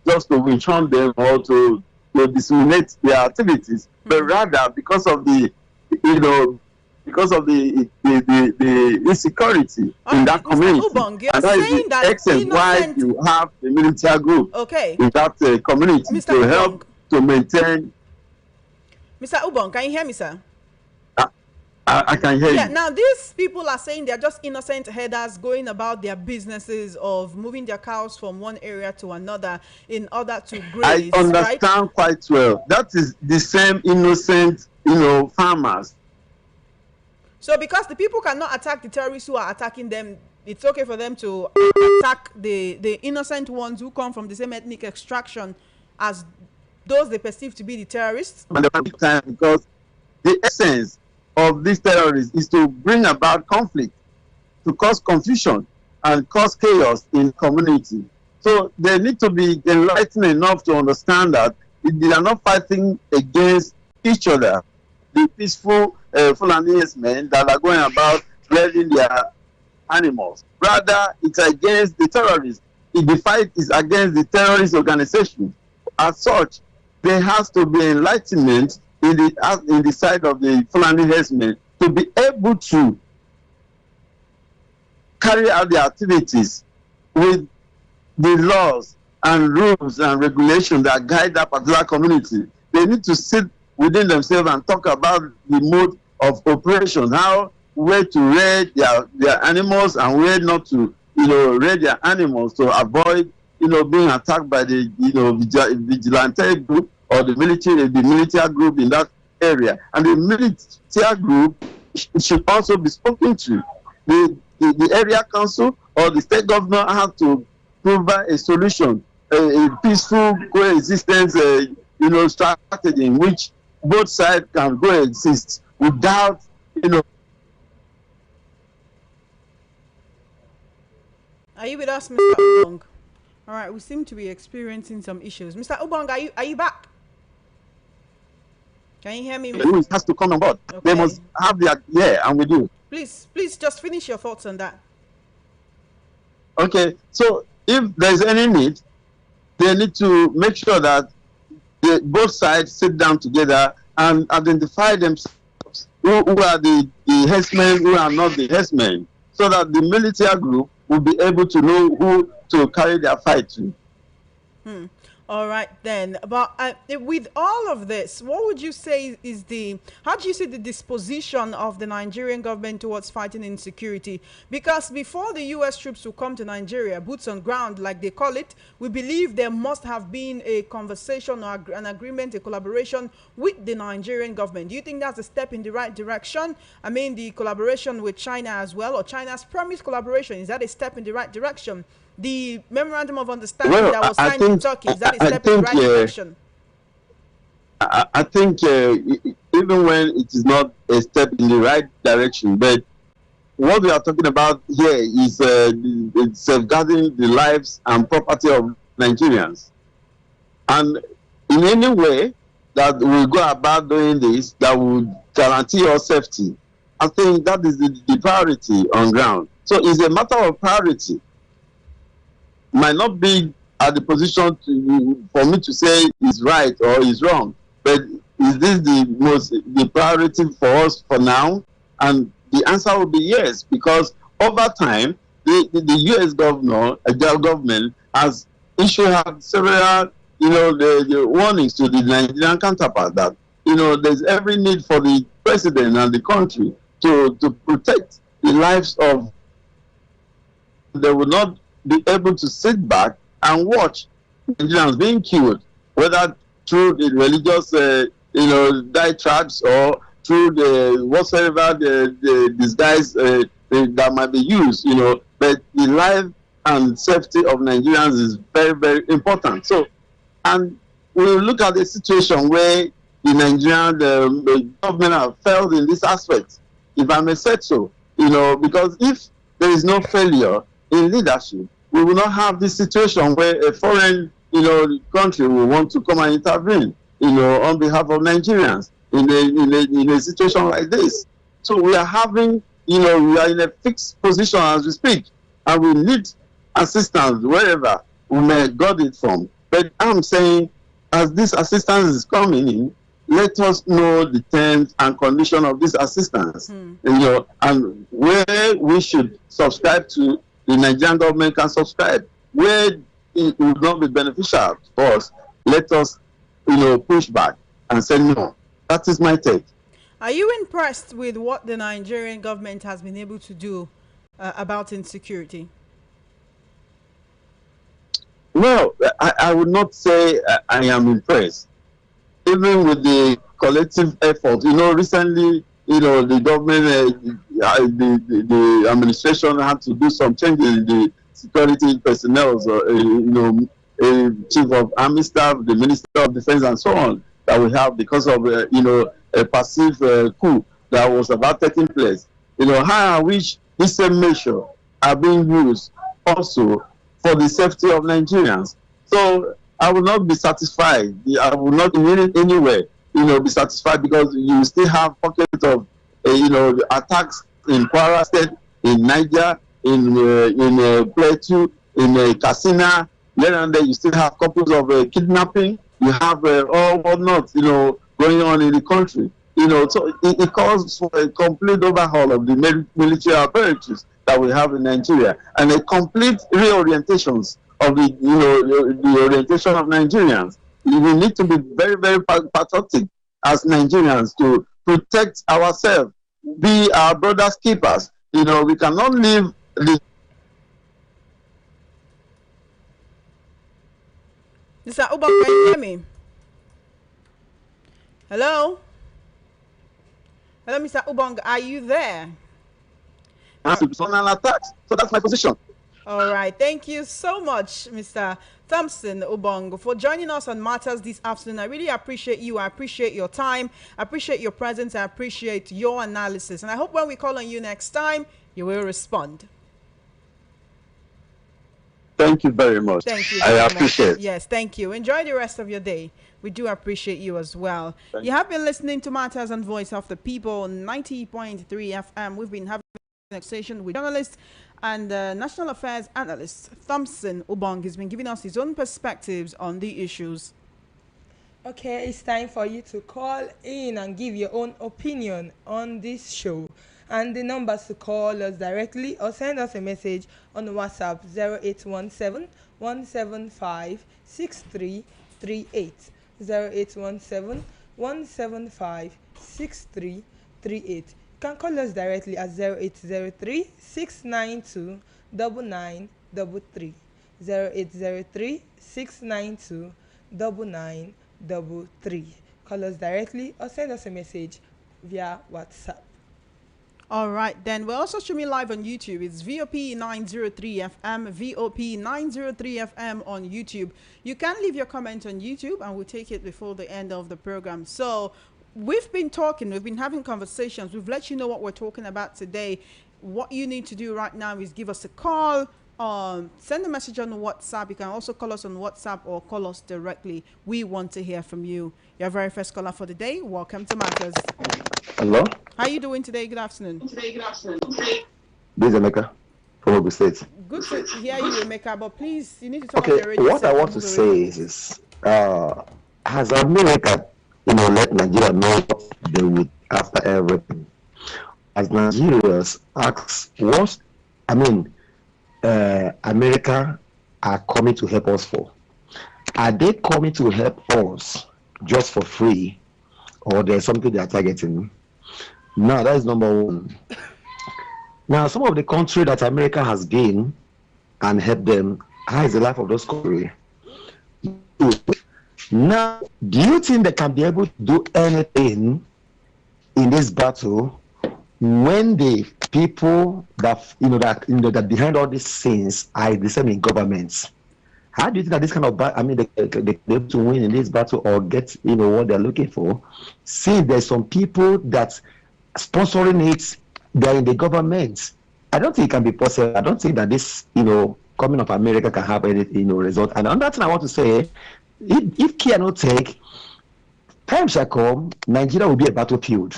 just to witch hunt them or to disseminate their activities, but rather because of the insecurity in that community. Ubong, and that is the extent why you have the military group in that community Mr. to Ubong, help to maintain. Mr. Ubong, can you hear me, sir? I can hear you. Now these people are saying they're just innocent herders going about their businesses of moving their cows from one area to another in order to graze. I understand quite well. That is the same innocent, farmers. So because the people cannot attack the terrorists who are attacking them, it's okay for them to attack the innocent ones who come from the same ethnic extraction as those they perceive to be the terrorists? Because the essence of these terrorists is to bring about conflict, to cause confusion and cause chaos in community. So they need to be enlightened enough to understand that they are not fighting against each other. The peaceful Fulani men that are going about raiding their animals. Rather, it's against the terrorists. The fight is against the terrorist organization. As such, there has to be enlightenment in the side of the Fulani herdsmen to be able to carry out their activities with the laws and rules and regulations that guide that particular community. They need to sit within themselves and talk about the mode of operation, where to raid their animals and where not to raid their animals to avoid being attacked by the vigilante group or the military group in that area. And the military group should also be spoken to. The area council or the state governor have to provide a solution, a peaceful coexistence, strategy in which both sides can coexist without, Are you with us, Mr. Ubong? All right, we seem to be experiencing some issues. Mr. Ubong, are you back? Can you hear me? Who has to come on board. Okay. They must have their, yeah, and we do. Please just finish your thoughts on that. Okay, so if there's any need, they need to make sure that both sides sit down together and identify themselves who are the herdsmen, who are not the herdsmen, so that the military group will be able to know who to carry their fight to. All right then. But with all of this, what would you say is how do you see the disposition of the Nigerian government towards fighting insecurity? Because before the U.S. troops will come to Nigeria, boots on ground, like they call it, we believe there must have been a conversation or an agreement, a collaboration with the Nigerian government. Do you think that's a step in the right direction? I mean, the collaboration with China as well, or China's promised collaboration, is that a step in the right direction? The memorandum of understanding that was signed in Turkey, is that a step in the right direction? I think even when it is not a step in the right direction, but what we are talking about here is safeguarding the lives and property of Nigerians. And in any way that we go about doing this that would guarantee our safety, I think that is the priority on ground. So it's a matter of priority. Might not be at the position for me to say is right or is wrong, but is this the priority for us for now? And the answer will be yes, because over time the U.S. government has issued several the warnings to the Nigerian counterpart that there's every need for the president and the country to protect the lives of. They will not be able to sit back and watch Nigerians being killed, whether through the religious, diatribes or through the whatsoever the disguise that might be used, But the life and safety of Nigerians is very, very important. So, and we look at the situation where the Nigerian the government have failed in this aspect, if I may say so, because if there is no failure in leadership, we will not have this situation where a foreign, country will want to come and intervene, on behalf of Nigerians in a situation like this. So we are having, we are in a fixed position as we speak, and we need assistance wherever we may got it from. But I'm saying, as this assistance is coming in, let us know the terms and conditions of this assistance, and where we should subscribe to. The Nigerian government can subscribe. Where it would not be beneficial for us, let us, push back and say no. That is my take. Are you impressed with what the Nigerian government has been able to do about insecurity? Well, I would not say I am impressed. Even with the collective effort, recently, the government, the administration had to do some changes in the security personnel, chief of army staff, the minister of defense, and so on, that we have because of, a passive coup that was about taking place. How I wish these same measures are being used also for the safety of Nigerians. So I will not be satisfied. I will not in any way, be satisfied, because you still have pockets of, attacks in Kwara State, in Niger, in Plateau, in Katsina. Here and there, you still have couples of kidnapping. You have all whatnot, going on in the country. So it calls for a complete overhaul of the military apparatus that we have in Nigeria, and a complete reorientations of the orientation of Nigerians. We need to be very, very patriotic as Nigerians to protect ourselves, be our brothers' keepers. We cannot live the. Mr. Ubang, can you hear me? Hello? Hello, Mr. Ubang, are you there? An attack. So that's my position. All right. Thank you so much, Mr. Thompson Obong, for joining us on Matters this afternoon. I really appreciate you. I appreciate your time. I appreciate your presence. I appreciate your analysis. And I hope when we call on you next time, you will respond. Thank you very much. Thank you I very appreciate much. it. Yes, thank you. Enjoy the rest of your day. We do appreciate you as well. Thank You have been listening to Matters and Voice of the People, 90.3 FM. We've been having a conversation with journalist and national affairs analyst Thompson Obong. He's been giving us his own perspectives on the issues. Okay, it's time for you to call in and give your own opinion on this show. And the numbers to call us directly or send us a message on WhatsApp 0817 175 6338. 0817 175 6338. You can call us directly at 0803 692 9933. 0803 692 9933. Call us directly or send us a message via WhatsApp. All right, then we're also streaming live on YouTube. It's VOP 903 FM, VOP 903 FM on YouTube. You can leave your comment on YouTube and we'll take it before the end of the program. So we've been talking, we've been having conversations. We've let you know what we're talking about today. What you need to do right now is give us a call, send a message on WhatsApp. You can also call us on WhatsApp or call us directly. We want to hear from you. Your very first caller for the day. Welcome to Matters. Hello? How are you doing today? Good afternoon. This is Emeka from Ogun State. Good to hear you, Emeka, but please, you need to talk Okay, on the radio. what I want to say is, has America, let Nigeria know what they would after everything? As Nigerians ask, America are coming to help us for? Are they coming to help us just for free, or there's something they are targeting? Now, that is number one. Now, some of the country that America has been and helped them, how is the life of those countries? Now, do you think they can be able to do anything in this battle when the people that behind all these scenes are the same in governments? How do you think that this kind of they able to win in this battle or get what they're looking for? See, there's some people that sponsoring it, they're in the government. I don't think it can be possible. I don't think that this coming of America can have any result. And another thing I want to say, if care not take, time shall come, Nigeria will be a battlefield.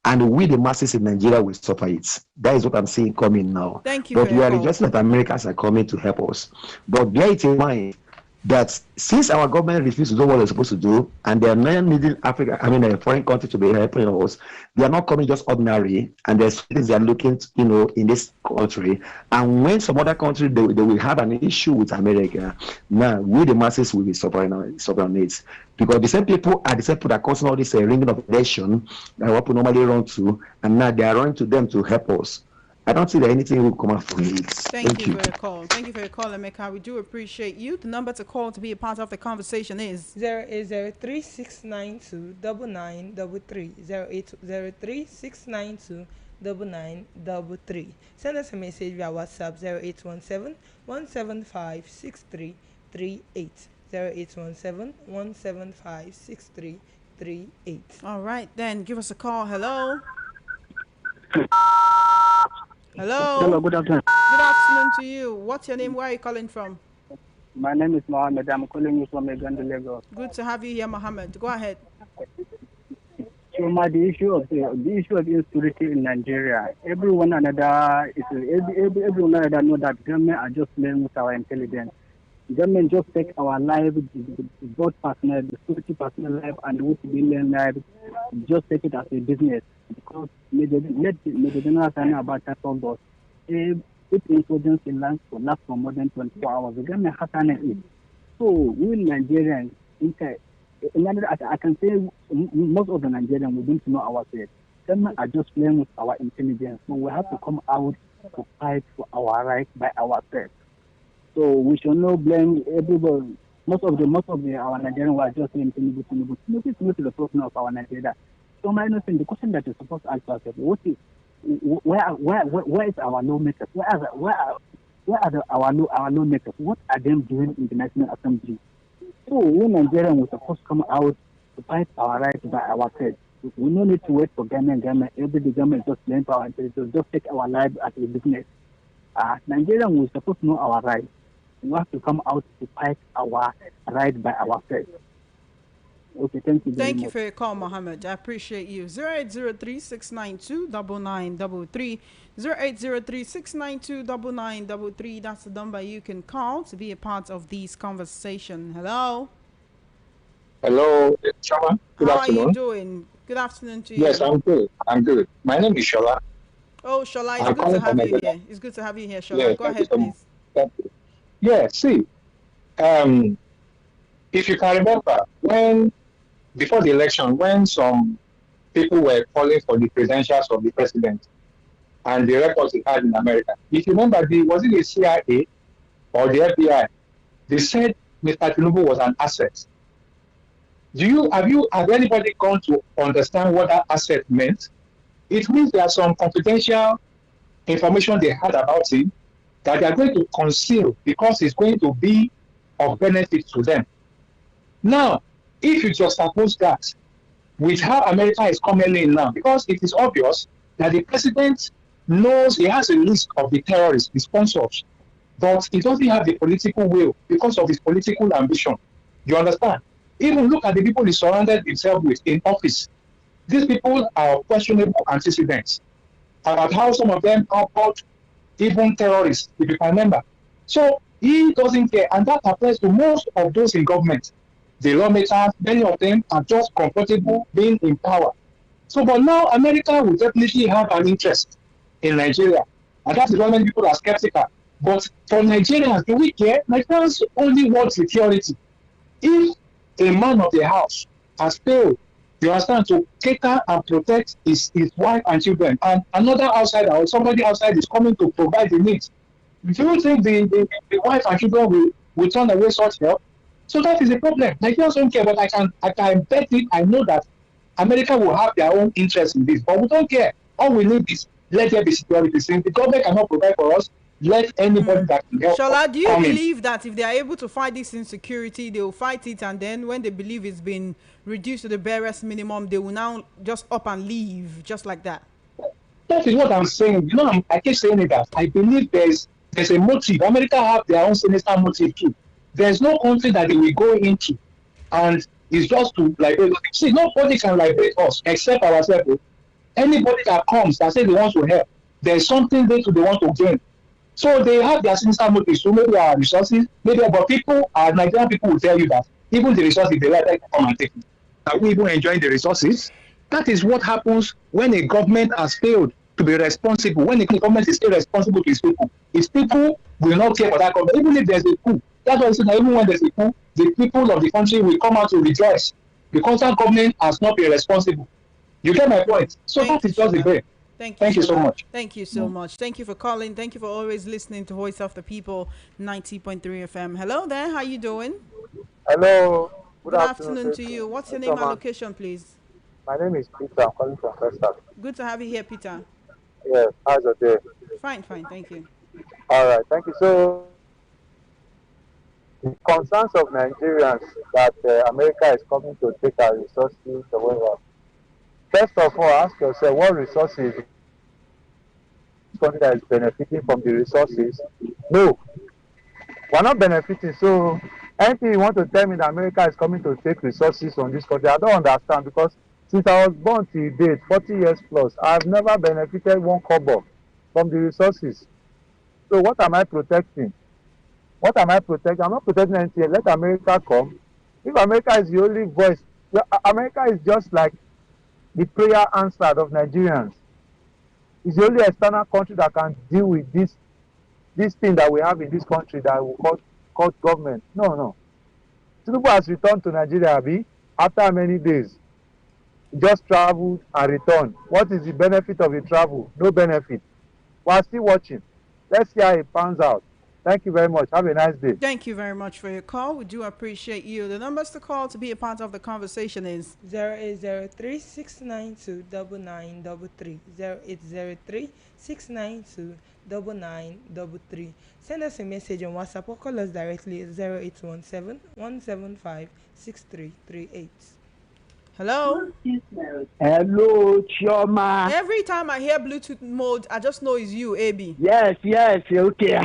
And we, the masses in Nigeria, will suffer it. That is what I'm seeing coming now. Thank you. But we are rejoicing that Americans are coming to help us. But bear it in mind that since our government refuses to do what they're supposed to do, and they are not needing a foreign country to be helping us, they are not coming just ordinary, and there's things they are looking, in this country. And when some other country they will have an issue with America, now we the masses will be suffering it. Because the same people are the same people that cause all this ringing of election that what we normally run to, and now they are running to them to help us. I don't see that anything will come out from it. Thank you for your call. Thank you for your call, Emeka. We do appreciate you. The number to call to be a part of the conversation is 0803 692 9933. 0803 692 9933. Send us a message via WhatsApp 0817 175 6338. 0817 175 6338. all right. Then give us a call. Hello. Hello. Hello, good afternoon. Good afternoon to you. What's your name? Where are you calling from? My name is Mohammed. I'm calling you from Uganda, Lagos. Good to have you here, Mohammed. Go ahead. So, the issue of insecurity in Nigeria, everyone another know that government are just playing with our intelligence. Government just take our life, both personal, the security personal life and the civilian life, just take it as a business. Because let the general sign about that all those. If insurgency lasts for more than 24 hours, the government has done it. So we Nigerians, I can say most of the Nigerians we don't know ourselves. Government are just playing with our intelligence. So we have to come out to fight for our rights by ourselves. So we should not blame everybody. Most of our Nigerians were just saying Tinubu is not the person of our Nigeria. So my the question that you're supposed to ask yourself, where is our lawmakers? Where are our lawmakers? What are them doing in the National Assembly? So we Nigerians were supposed to come out to fight our rights by ourselves. We no need to wait for government. Every the government just claim power and just take our life as a business. Nigerians were supposed to know our rights. We have to come out to fight our rights by ourselves. Okay, thank you very Thank much. you for your call, Mohammed. I appreciate you. 0803-692-9933. 0803-692-9933. That's the number you can call to be a part of this conversation. Hello. Hello, Shama. Good How are you afternoon. doing? Good afternoon to you. Yes, I'm good. I'm good. My name is Shola. Oh, Shola, it's I'm good to calling from have you Nigeria. here. It's good to have you here, Shola. Yeah, Go thank you ahead, so much. please. Thank you. Yeah, see, um, if you can remember, before the election, when some people were calling for the credentials of the president and the records he had in America, if you remember, was it the CIA or the FBI? They said Mr. Tinubu was an asset. Have anybody gone to understand what that asset meant? It means there are some confidential information they had about him that they are going to conceal because it's going to be of benefit to them. Now, if you just suppose that with how America is coming in now, because it is obvious that the president knows he has a list of the terrorists, the sponsors, but he doesn't have the political will because of his political ambition. You understand? Even look at the people he surrounded himself with in office. These people are questionable antecedents about how some of them are called even terrorists, if you can remember. So he doesn't care, and that applies to most of those in government. The lawmakers, many of them are just comfortable being in power. So, but now America will definitely have an interest in Nigeria, and that is why many people are skeptical. But for Nigerians, do we care? Nigerians only want security. If a man of the house has failed, you understand, to cater and protect his wife and children, and another outsider or somebody outside is coming to provide the needs, do you think the wife and children will turn away such help? So that is a problem. Nigerians don't care, but I can bet it. I know that America will have their own interest in this, but we don't care. All we need is let there be security. Since the government cannot provide for us, let anybody that can help Shola, do you come in. believe that if they are able to fight this insecurity, they will fight it, and then when they believe it's been reduced to the barest minimum, they will now just up and leave, just like that? That is what I'm saying. You know, I keep saying it that I believe there's a motive. America have their own sinister motive too. There's no country that they will go into and it's just to liberate. See, nobody can liberate us except ourselves. Anybody that comes that says they want to help, there's something they want to gain. So they have their sinister motives. So maybe our resources, but Nigerian people will tell you that even the resources they like to come and take it. Are we even enjoying the resources? That is what happens when a government has failed to be responsible. When a government is still responsible to its people will not care for that government. Even if there's a coup, that's why I say that even when there's a coup, the people of the country will come out to rejoice because that government has not been responsible. You get my point? So that is just the way. Thank you so much. Thank you so much. Thank you for calling. Thank you for always listening to Voice of the People, 90.3 FM. Hello there. How you doing? Hello. Good afternoon to you. What's your name and location, please? My name is Peter. I'm calling from Preston. Good to have you here, Peter. Yes. How's your day? Fine. Thank you. All right. Thank you. So, the concerns of Nigerians that America is coming to take our resources or whatever. First of all, ask yourself what resources country that is benefiting from the resources. No, we're not benefiting. So anything you want to tell me that America is coming to take resources from this country, I don't understand, because since I was born till date, 40 years plus, I've never benefited one kobo from the resources. So what am I protecting? What am I protecting? I'm not protecting anything. Let America come. If America is the only voice, America is just like the prayer answered of Nigerians. It's the only external country that can deal with this thing that we have in this country that we call government. No. Tinubu has returned to Nigeria, Abi, after how many days? He just traveled and returned. What is the benefit of the travel? No benefit. We are still watching. Let's see how it pans out. Thank you very much. Have a nice day. Thank you very much for your call. We do appreciate you. The numbers to call to be a part of the conversation is 0803-692-9933. 0803-692-9933. Send us a message on WhatsApp or call us directly at 0817-175-6338. hello. Hello, Chioma. Every time I hear Bluetooth mode, I just know it's you, AB. Yes, okay.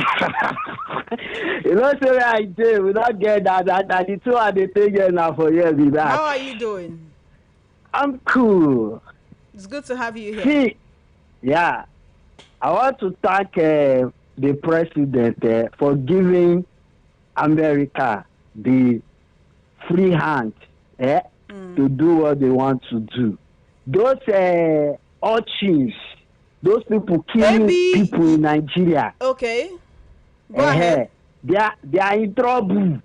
You know, so I do. We don't get that. That the two are the thing now for years with that. How are you doing? I'm cool. It's good to have you here. See, yeah, I want to thank the president for giving America the free hand to do what they want to do. Those urchins, those people killing people in Nigeria. Okay. Go ahead. They are in trouble.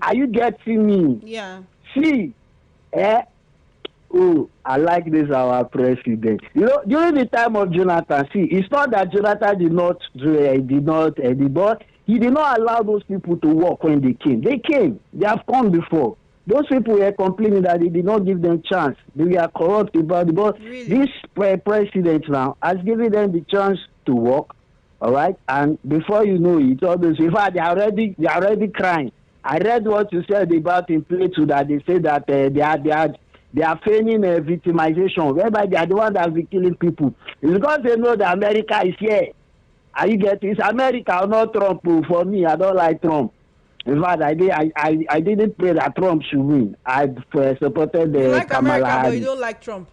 Are you getting me? Yeah. See, oh, I like this our president. You know, during the time of Jonathan, see, it's not that Jonathan did not but he did not allow those people to work when they came. They came. They have come before. Those people were complaining that they did not give them chance. They were corrupt about it. But really? This president now has given them the chance to work. All right, and before you know it, all those, in fact, they are already crying. I read what you said about in Plato that they say that they are feigning victimization, whereby they are the ones that will be killing people. It's because they know that America is here. Are you getting? It's America or not Trump? For me, I don't like Trump. In fact, I didn't pray that Trump should win. I supported You like Kamala America, Harris. but you don't like Trump.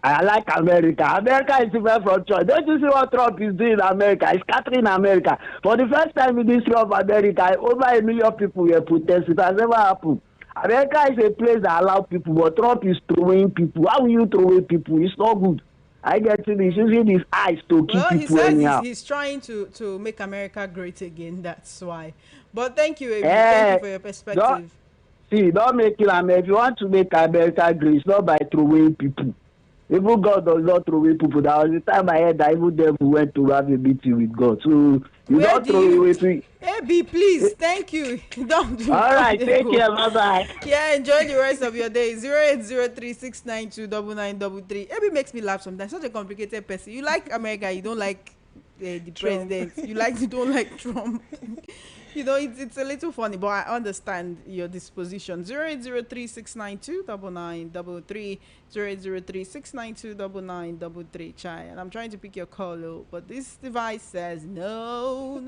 I like America. America is different from Trump. Don't you see what Trump is doing in America? He's scattering America. For the first time in the history of America, over 1 million people were protesting. It has never happened. America is a place that allows people, but Trump is throwing people. How will you throw away people? It's not good. I get to this. Using his eyes to keep Well, he people says anyhow. he's trying to make America great again. That's why. But thank you, AB. Thank you for your perspective. Don't make it America. If you want to make America great, it's not by throwing people. Even God does not throw away people. That was the time I heard that even devil went to have a meeting with God. So you don't throw away people. AB, please, thank you. Don't do All right, take care. Bye-bye. Yeah, enjoy the rest of your day. 08036929933. AB makes me laugh sometimes. Such a complicated person. You like America, you don't like the president. You don't like Trump. You know, it's a little funny, but I understand your disposition. 08036929933. 08036929933. Chai, and I'm trying to pick your call, but this device says no.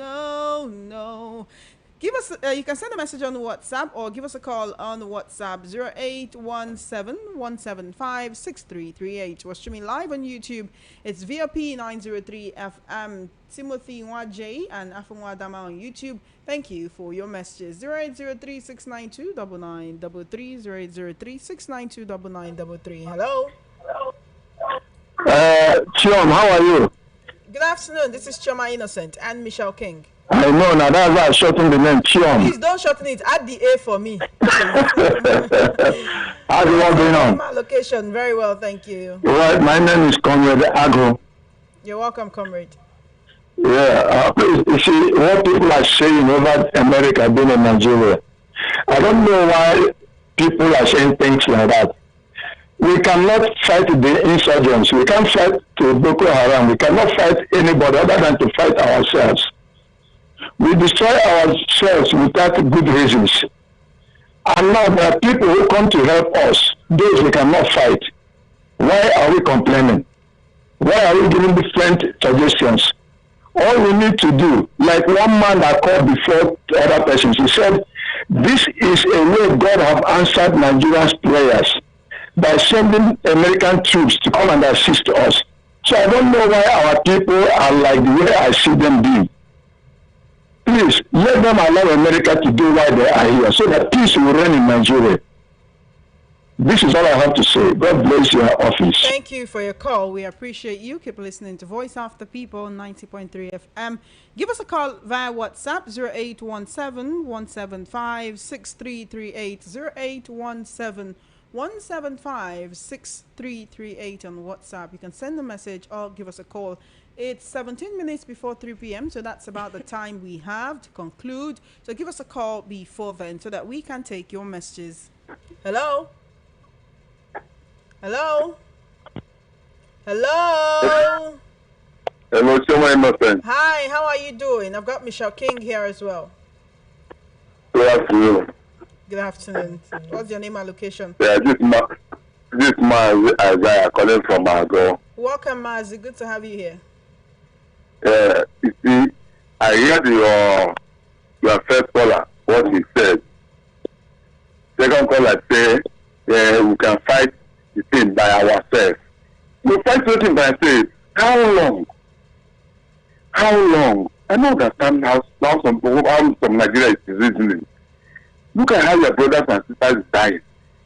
Give us, you can send a message on WhatsApp or give us a call on WhatsApp 0817-175-6338. We're streaming live on YouTube. It's VOP 903 FM. Timothy Nwaj and Afunwa Dama on YouTube. Thank you for your messages. 0803-692-9933. 0803-692-9933. Hello. Chiom, how are you? Good afternoon. This is Choma Innocent and Michelle King. I know, now that's why I shortened the name, Chiom. Please don't shorten it. Add the A for me. How's the work going on? My location. Very well, thank you. Right, my name is Comrade Agro. You're welcome, comrade. Yeah, you see, what people are saying over America being in Nigeria, I don't know why people are saying things like that. We cannot fight the insurgents. We can't fight to Boko Haram. We cannot fight anybody other than to fight ourselves. We destroy ourselves without good reasons. And now there are people who come to help us, those we cannot fight. Why are we complaining? Why are we giving different suggestions? All we need to do, like one man that called before other persons, he said, this is a way God have answered Nigerians' prayers by sending American troops to come and assist us. So I don't know why our people are like the way I see them be. Please, let them allow America to do why they are here, so that peace will reign in Nigeria. This is all I have to say. God bless your office. Thank you for your call. We appreciate you. Keep listening to Voice After People 90.3 FM. Give us a call via WhatsApp 0817-175-6338. 0817-175-6338 on WhatsApp. You can send a message or give us a call It's 17 minutes before 3 p.m., so that's about the time we have to conclude. So give us a call before then so that we can take your messages. Hello? Hello? Hello? Hello, Choma Innocent. Hi, how are you doing? I've got Michelle King here as well. Good afternoon. Good afternoon. What's your name and location? Yeah, this man Isaiah calling from Margo. Welcome, Mazi. Good to have you here. You see, I heard your first caller, what he said. Second caller say, we can fight the thing by ourselves. We fight the thing by ourselves. How long? How long? I don't understand how some Nigeria is reasoning. Look at how your brothers and sisters dying.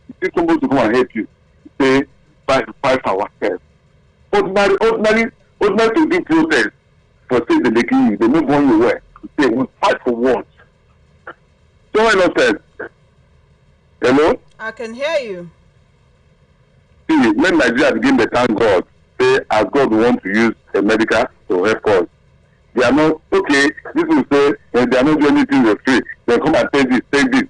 You see somebody to come and help you. Say, fight for ourselves. Ordinary to do protest for say the making you. They don't want you where. Say, we fight for what? So I not said. Hello? I can hear you. See, when Nigeria begin to thank God, say, as God want to use America to help us. They are not, okay, this will say, they are not doing anything for free. They come and take this.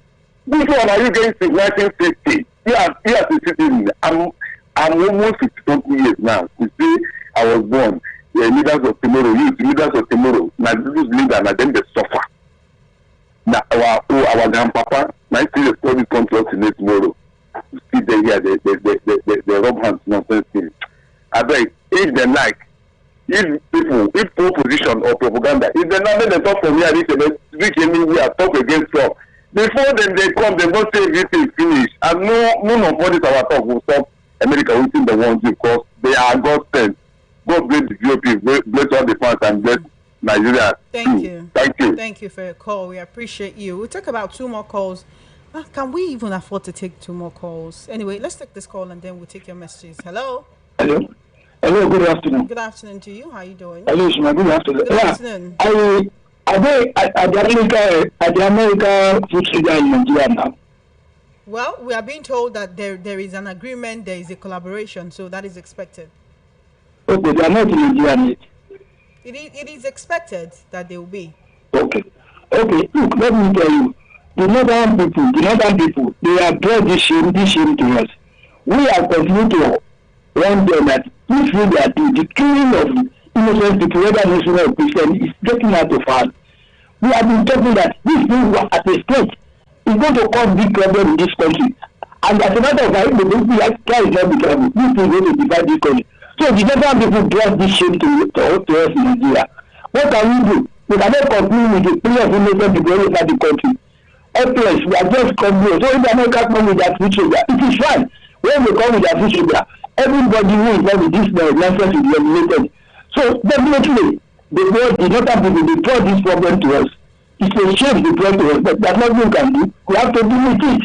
Which one are you getting since 1950? Here as a citizen, I'm almost 50 years now. You see, I was born. The leaders of tomorrow, leaders of tomorrow. Now, these leaders, and then they suffer. Now, our grandpapa, 19 years old, come to us in tomorrow. You see, they here, they rub hands, nonsense things. I beg, if they like, if opposition or propaganda, if they not let them talk from here, reach anywhere, talk against us. Before them they come, they don't say everything finished. And none of what is our talk will stop America within the ones because they are God sent. God bless the GOP, bless all the fans and bless Nigeria. Thank you. Thank you. Thank you for your call. We appreciate you. We'll take about 2 more calls. Can we even afford to take 2 more calls? Anyway, let's take this call and then we'll take your messages. Hello? Hello. Hello, good afternoon. Good afternoon to you. How are you doing? Hello, Shima, good afternoon. Good afternoon. Are they at the America food figure in Nigeria now? Well, we are being told that there is an agreement, there is a collaboration, so that is expected. Okay, they are not in Nigeria yet. It is expected that they will be. Okay. Look, let me tell you, the northern people, they have brought this shame to us. We are continuing to warn them that this way they are doing, the killing of innocent people, whether Muslim or Christian, is getting out of hand. We have been talking that this thing at a state is going to cause big problem in this country. And as a matter of fact, the guy is not be trouble. This thing is going to divide this country. So the northern people brought this shame to us in Nigeria. What can we do? We cannot continue with the play of innocent people all over the country. Helpless, we are just complaining. So if the Americans come with their food sugar, it is fine. When they come with their food sugar, everybody who is not with this nonsense will be eliminated. So definitely, the northern people, they brought this problem to us. It's a shame they brought to us, but there's nothing we can do. We have to deal with it.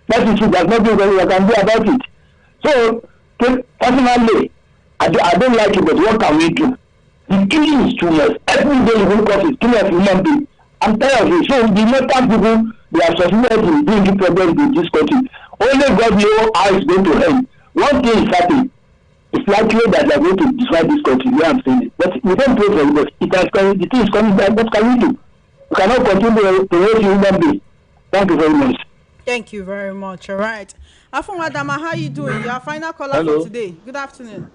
That is it. There's nothing we can do about it. So, personally, I don't like it, but what can we do? The killing is too much. Every day you wake up is killing of human being. I'm tired of it. So the northern people, they are succeeded in bringing problems in this country. Only God knows how it's going to end. One thing is certain. It's likely that they are going to destroy this country. Where I'm saying it. But we don't pray for it. But the thing is coming back. What can we do? We cannot continue to raise human beings. Thank you very much. Thank you very much. All right. Afumadama, how are you doing? Your final caller Hello. for today. Good afternoon.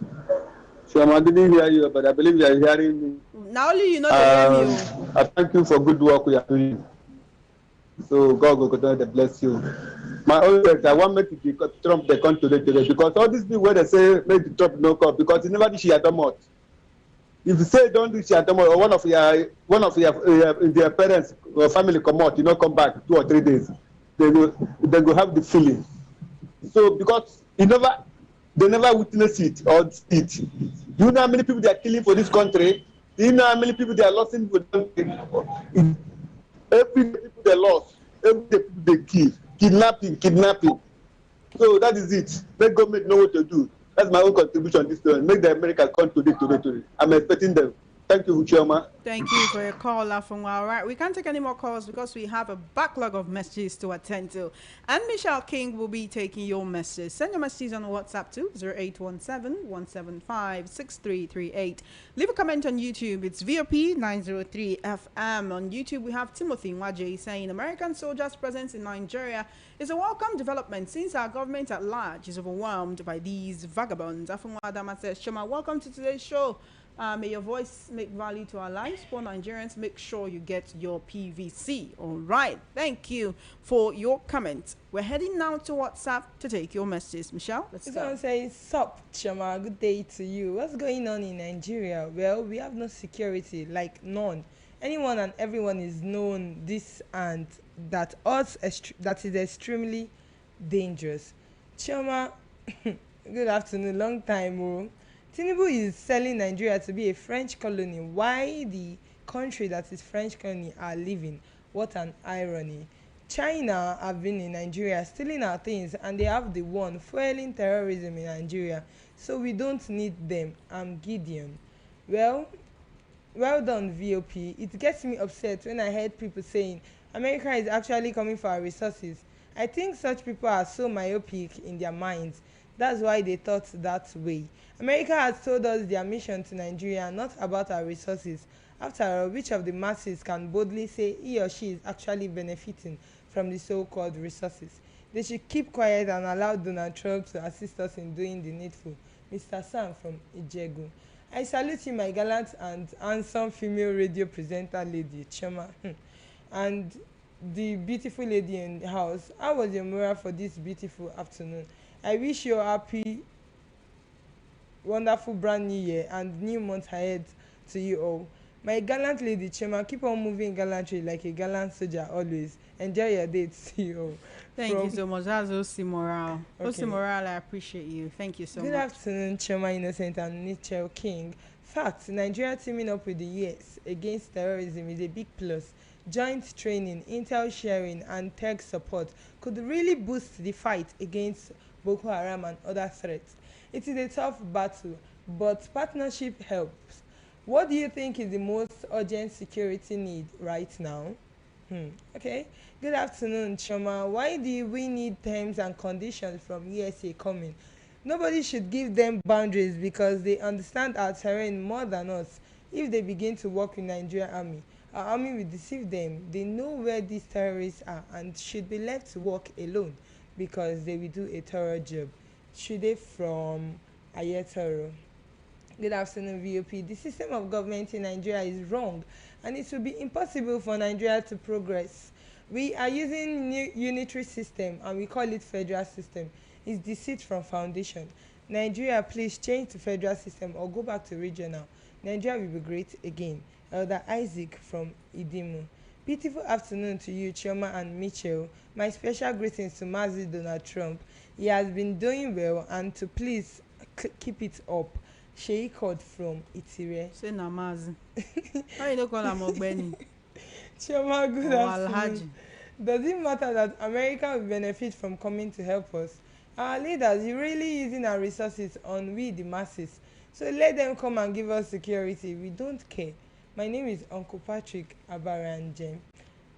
So I didn't hear you, but I believe you are hearing me. Now only you know to hear me. I thank you for good work we are doing. So God will continue to bless you. My own words, I want make Trump the come today because all these people where they say make the Trump no come because he never did Shiatomot. If you say don't do Shiatomot or one of your parents or family come out, come back 2 or 3 days, they go have the feeling. So because they never witness it or see it. Do you know how many people they are killing for this country? Do you know how many people they are losing for the country? Every day people they lost, every day people they kill, kidnapping. So that is it. Let government know what to do. That's my own contribution this time. Make the America come today. I'm expecting them. Thank you, Chairman. Thank you for your call, Afunwa. All right, we can't take any more calls because we have a backlog of messages to attend to. And Michelle King will be taking your messages. Send your messages on WhatsApp to 0817-175-6338. Leave a comment on YouTube. It's VOP 903 FM. On YouTube, we have Timothy Nwaje saying American soldiers' presence in Nigeria is a welcome development since our government at large is overwhelmed by these vagabonds. Afunwa Adama says, Shema, welcome to today's show. May your voice make value to our lives. For Nigerians, make sure you get your PVC. All right. Thank you for your comment. We're heading now to WhatsApp to take your messages. Michelle, let's This go. one says, Sup, Chama, good day to you. What's going on in Nigeria? Well, we have no security, like none. Anyone and everyone is known this and that that is extremely dangerous. Chama, good afternoon, long time. Oh. Tinubu is selling Nigeria to be a French colony. Why the country that is French colony are leaving? What an irony. China have been in Nigeria stealing our things and they have the one fueling terrorism in Nigeria. So we don't need them. I'm Gideon. Well, well done, VOP. It gets me upset when I heard people saying America is actually coming for our resources. I think such people are so myopic in their minds. That's why they thought that way. America has told us their mission to Nigeria, not about our resources. After all, which of the masses can boldly say he or she is actually benefiting from the so-called resources? They should keep quiet and allow Donald Trump to assist us in doing the needful. Mr. Sam from Ijegu. I salute you, my gallant and handsome female radio presenter lady, Chema, and the beautiful lady in the house. How was your morale for this beautiful afternoon? I wish you a happy, wonderful brand new year and new month ahead to you all. My gallant lady Chema, keep on moving gallantry like a gallant soldier always. Enjoy your day. See you all. Thank you so much. That's Osi Morale. Okay. Osi Morale, I appreciate you. Thank you so Good much. afternoon, Chema Innocent and Mitchell King. Fact, Nigeria teaming up with the US against terrorism is a big plus. Joint training, intel sharing, and tech support could really boost the fight against Boko Haram and other threats. It is a tough battle, but partnership helps. What do you think is the most urgent security need right now? Okay. Good afternoon, Choma. Why do we need terms and conditions from USA coming? Nobody should give them boundaries because they understand our terrain more than us. If they begin to work with Nigerian army, our army will deceive them. They know where these terrorists are and should be left to work alone because they will do a thorough job. Chude from Ayetoro. Good afternoon, VOP. The system of government in Nigeria is wrong and it will be impossible for Nigeria to progress. We are using new unitary system and we call it federal system. It's deceit from foundation. Nigeria, please change to federal system or go back to regional. Nigeria will be great again. Elder Isaac from Idimu. Beautiful afternoon to you, Chioma and Mitchell. My special greetings to Mazi Donald Trump. He has been doing well and to please keep it up. Sheikot from Itire. Say Namazi. Why you don't call him Ogbeni? Chioma, good afternoon. Alhaji. Does it matter that America will benefit from coming to help us? Our leaders, you're really using our resources on we the masses. So let them come and give us security. We don't care. My name is Uncle Patrick Abaranjem.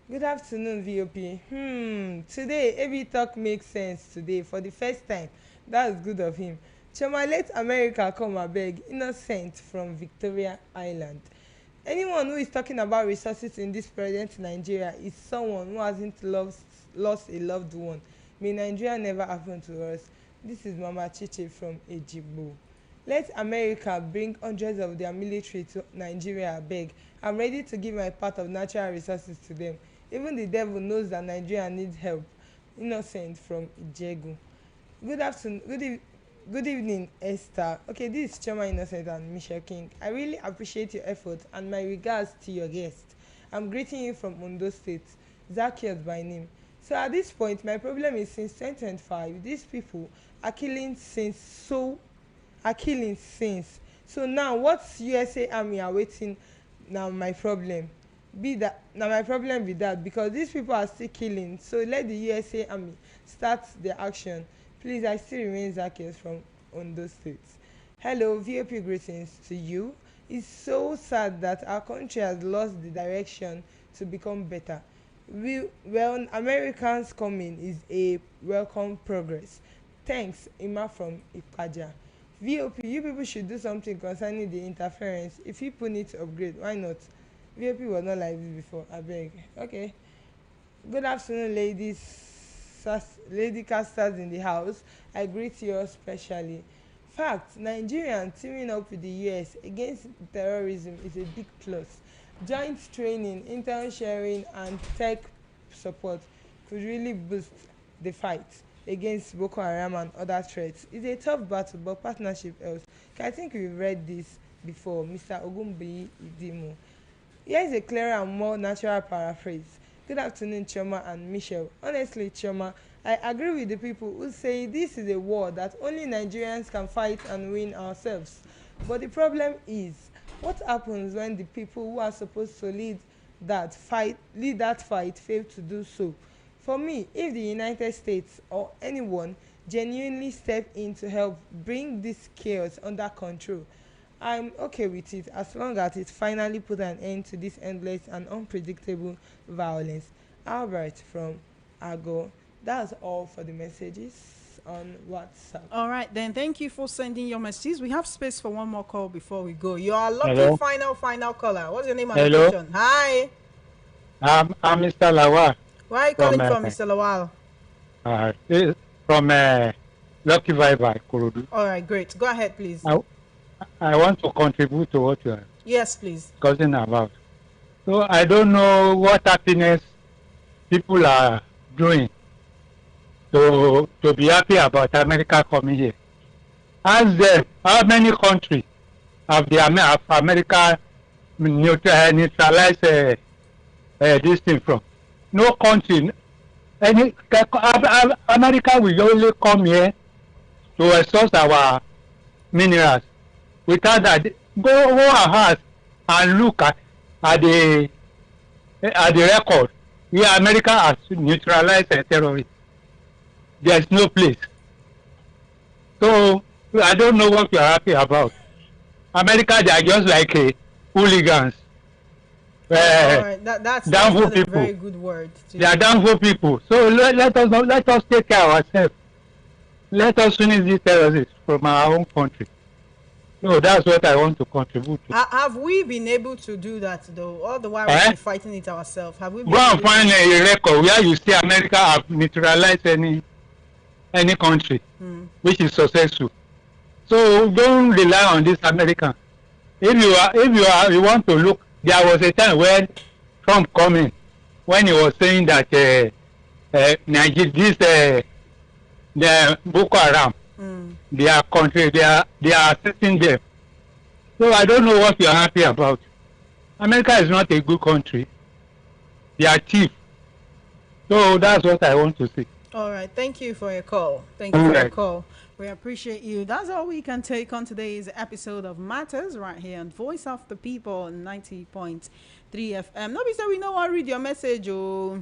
Good afternoon, VOP. Today, every talk makes sense today for the first time. That's good of him. Choma, let America come abeg. Innocent from Victoria Island. Anyone who is talking about resources in this present Nigeria is someone who hasn't lost a loved one. May Nigeria never happen to us. This is Mama Chiche from Ejigbo. Let America bring hundreds of their military to Nigeria abeg. I'm ready to give my part of natural resources to them. Even the devil knows that Nigeria needs help. Innocent from Ijegu. Good afternoon. Good evening, Esther. Okay, this is Choma Innocent and Michelle King. I really appreciate your effort and my regards to your guest. I'm greeting you from Ondo State, Zacchaeus by name. So at this point, my problem is since 2025, these people are killing since. So now what's USA Army are waiting? Now my problem be that because these people are still killing. So let the USA Army start their action. Please, I still remain Zacchaeus from Ondo State. Hello, VOP greetings to you. It's so sad that our country has lost the direction to become better. Americans coming is a welcome progress. Thanks, Ima from Ipaja. VOP, you people should do something concerning the interference. If people need to upgrade, why not? VOP was not like this before. I beg. Okay. Good afternoon, ladies. Lady casters in the house. I greet you all specially. Fact, Nigerians teaming up with the US against terrorism is a big plus. Joint training, intel sharing, and tech support could really boost the fight against Boko Haram and other threats. It's a tough battle, but partnership helps. I think we've read this before, Mr. Ogumbi Idimu. Here is a clearer and more natural paraphrase. Good afternoon, Choma and Michelle. Honestly, Choma, I agree with the people who say this is a war that only Nigerians can fight and win ourselves. But the problem is, what happens when the people who are supposed to lead that fight fail to do so? For me, if the United States or anyone genuinely step in to help bring this chaos under control, I'm okay with it as long as it finally put an end to this endless and unpredictable violence. Albert from Ago. That's all for the messages on WhatsApp. All right, then. Thank you for sending your messages. We have space for one more call before we go. You are lucky. Hello. Final caller. What's your name and Hello. location? Hi. I'm Mr. Lawal. Where are you calling from, Mr. Lawal? From Lucky Vibe, Kurudu. All right, great. Go ahead, please. I want to contribute to what you are Yes, please. discussing about. So I don't know what happiness people are doing to be happy about America coming here. Ask them how many countries have America neutralized this thing from? No country. America will only come here to exhaust our minerals. Without that, go ahead and look at the record. Yeah, America has neutralized terrorists. There's no place. So I don't know what you're happy about. America, they are just like hooligans. All right, that's downfall a people. very good word. They are downfall people. So let us take care of ourselves. Let us finish these terrorists from our own country. No, that's what I want to contribute to. Have we been able to do that though? All the while we've been fighting it ourselves. Have we been Go and find a record where you see America have neutralized any country which is successful. So don't rely on this American. If you want to look, there was a time when Trump coming, when he was saying that Nigeria, the Boko Haram, their country, they are assisting them. So I don't know what you are happy about. America is not a good country. They are cheap. So that's what I want to say. All right. Thank you for your call. Thank you for your call. We appreciate you. That's all we can take on today's episode of Matters right here on Voice of the People 90.3 FM. Nobody said we know I read your message. Oh,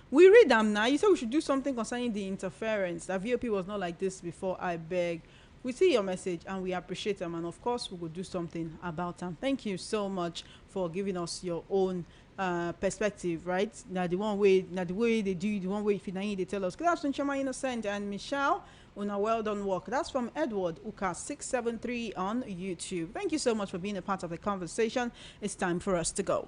we read them now. You said we should do something concerning the interference. That VOP was not like this before. I beg. We see your message and we appreciate them. And of course, we will do something about them. Thank you so much for giving us your own perspective, right? Now the way they do, the one way if you they tell us. Good afternoon, Chama Innocent and Michelle. Una well done work. That's from Edward Uka 673 on YouTube. Thank you so much for being a part of the conversation. It's time for us to go.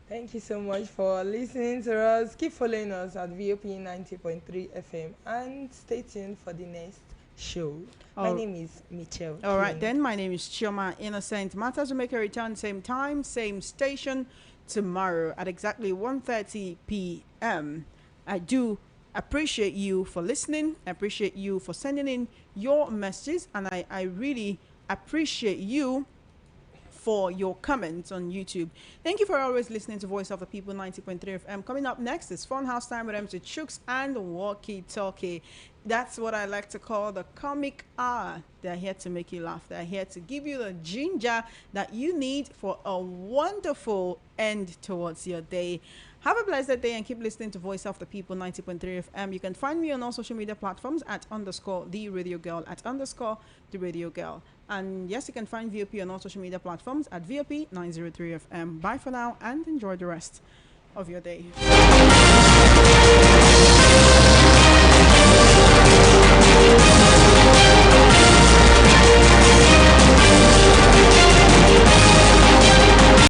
Thank you so much for listening to us. Keep following us at VOP 90.3 FM and stay tuned for the next show. My name is Michelle. All right, then. My name is Chioma Innocent. Matters will make a return same time, same station tomorrow at exactly 1:30 p.m. I do appreciate you for listening. I appreciate you for sending in your messages, and I really appreciate you for your comments on YouTube. Thank you for always listening to Voice of the People 90.3 FM. Coming up next is Funhouse Time with MC Chooks and Walkie Talkie. That's what I like to call the comic hour. They're here to make you laugh. They're here to give you the ginger that you need for a wonderful end towards your day. Have a blessed day and keep listening to Voice of the People 90.3 FM. You can find me on all social media platforms at _the radio girl, at _the radio girl. And yes, you can find VOP on all social media platforms at VOP 903 FM. Bye for now and enjoy the rest of your day.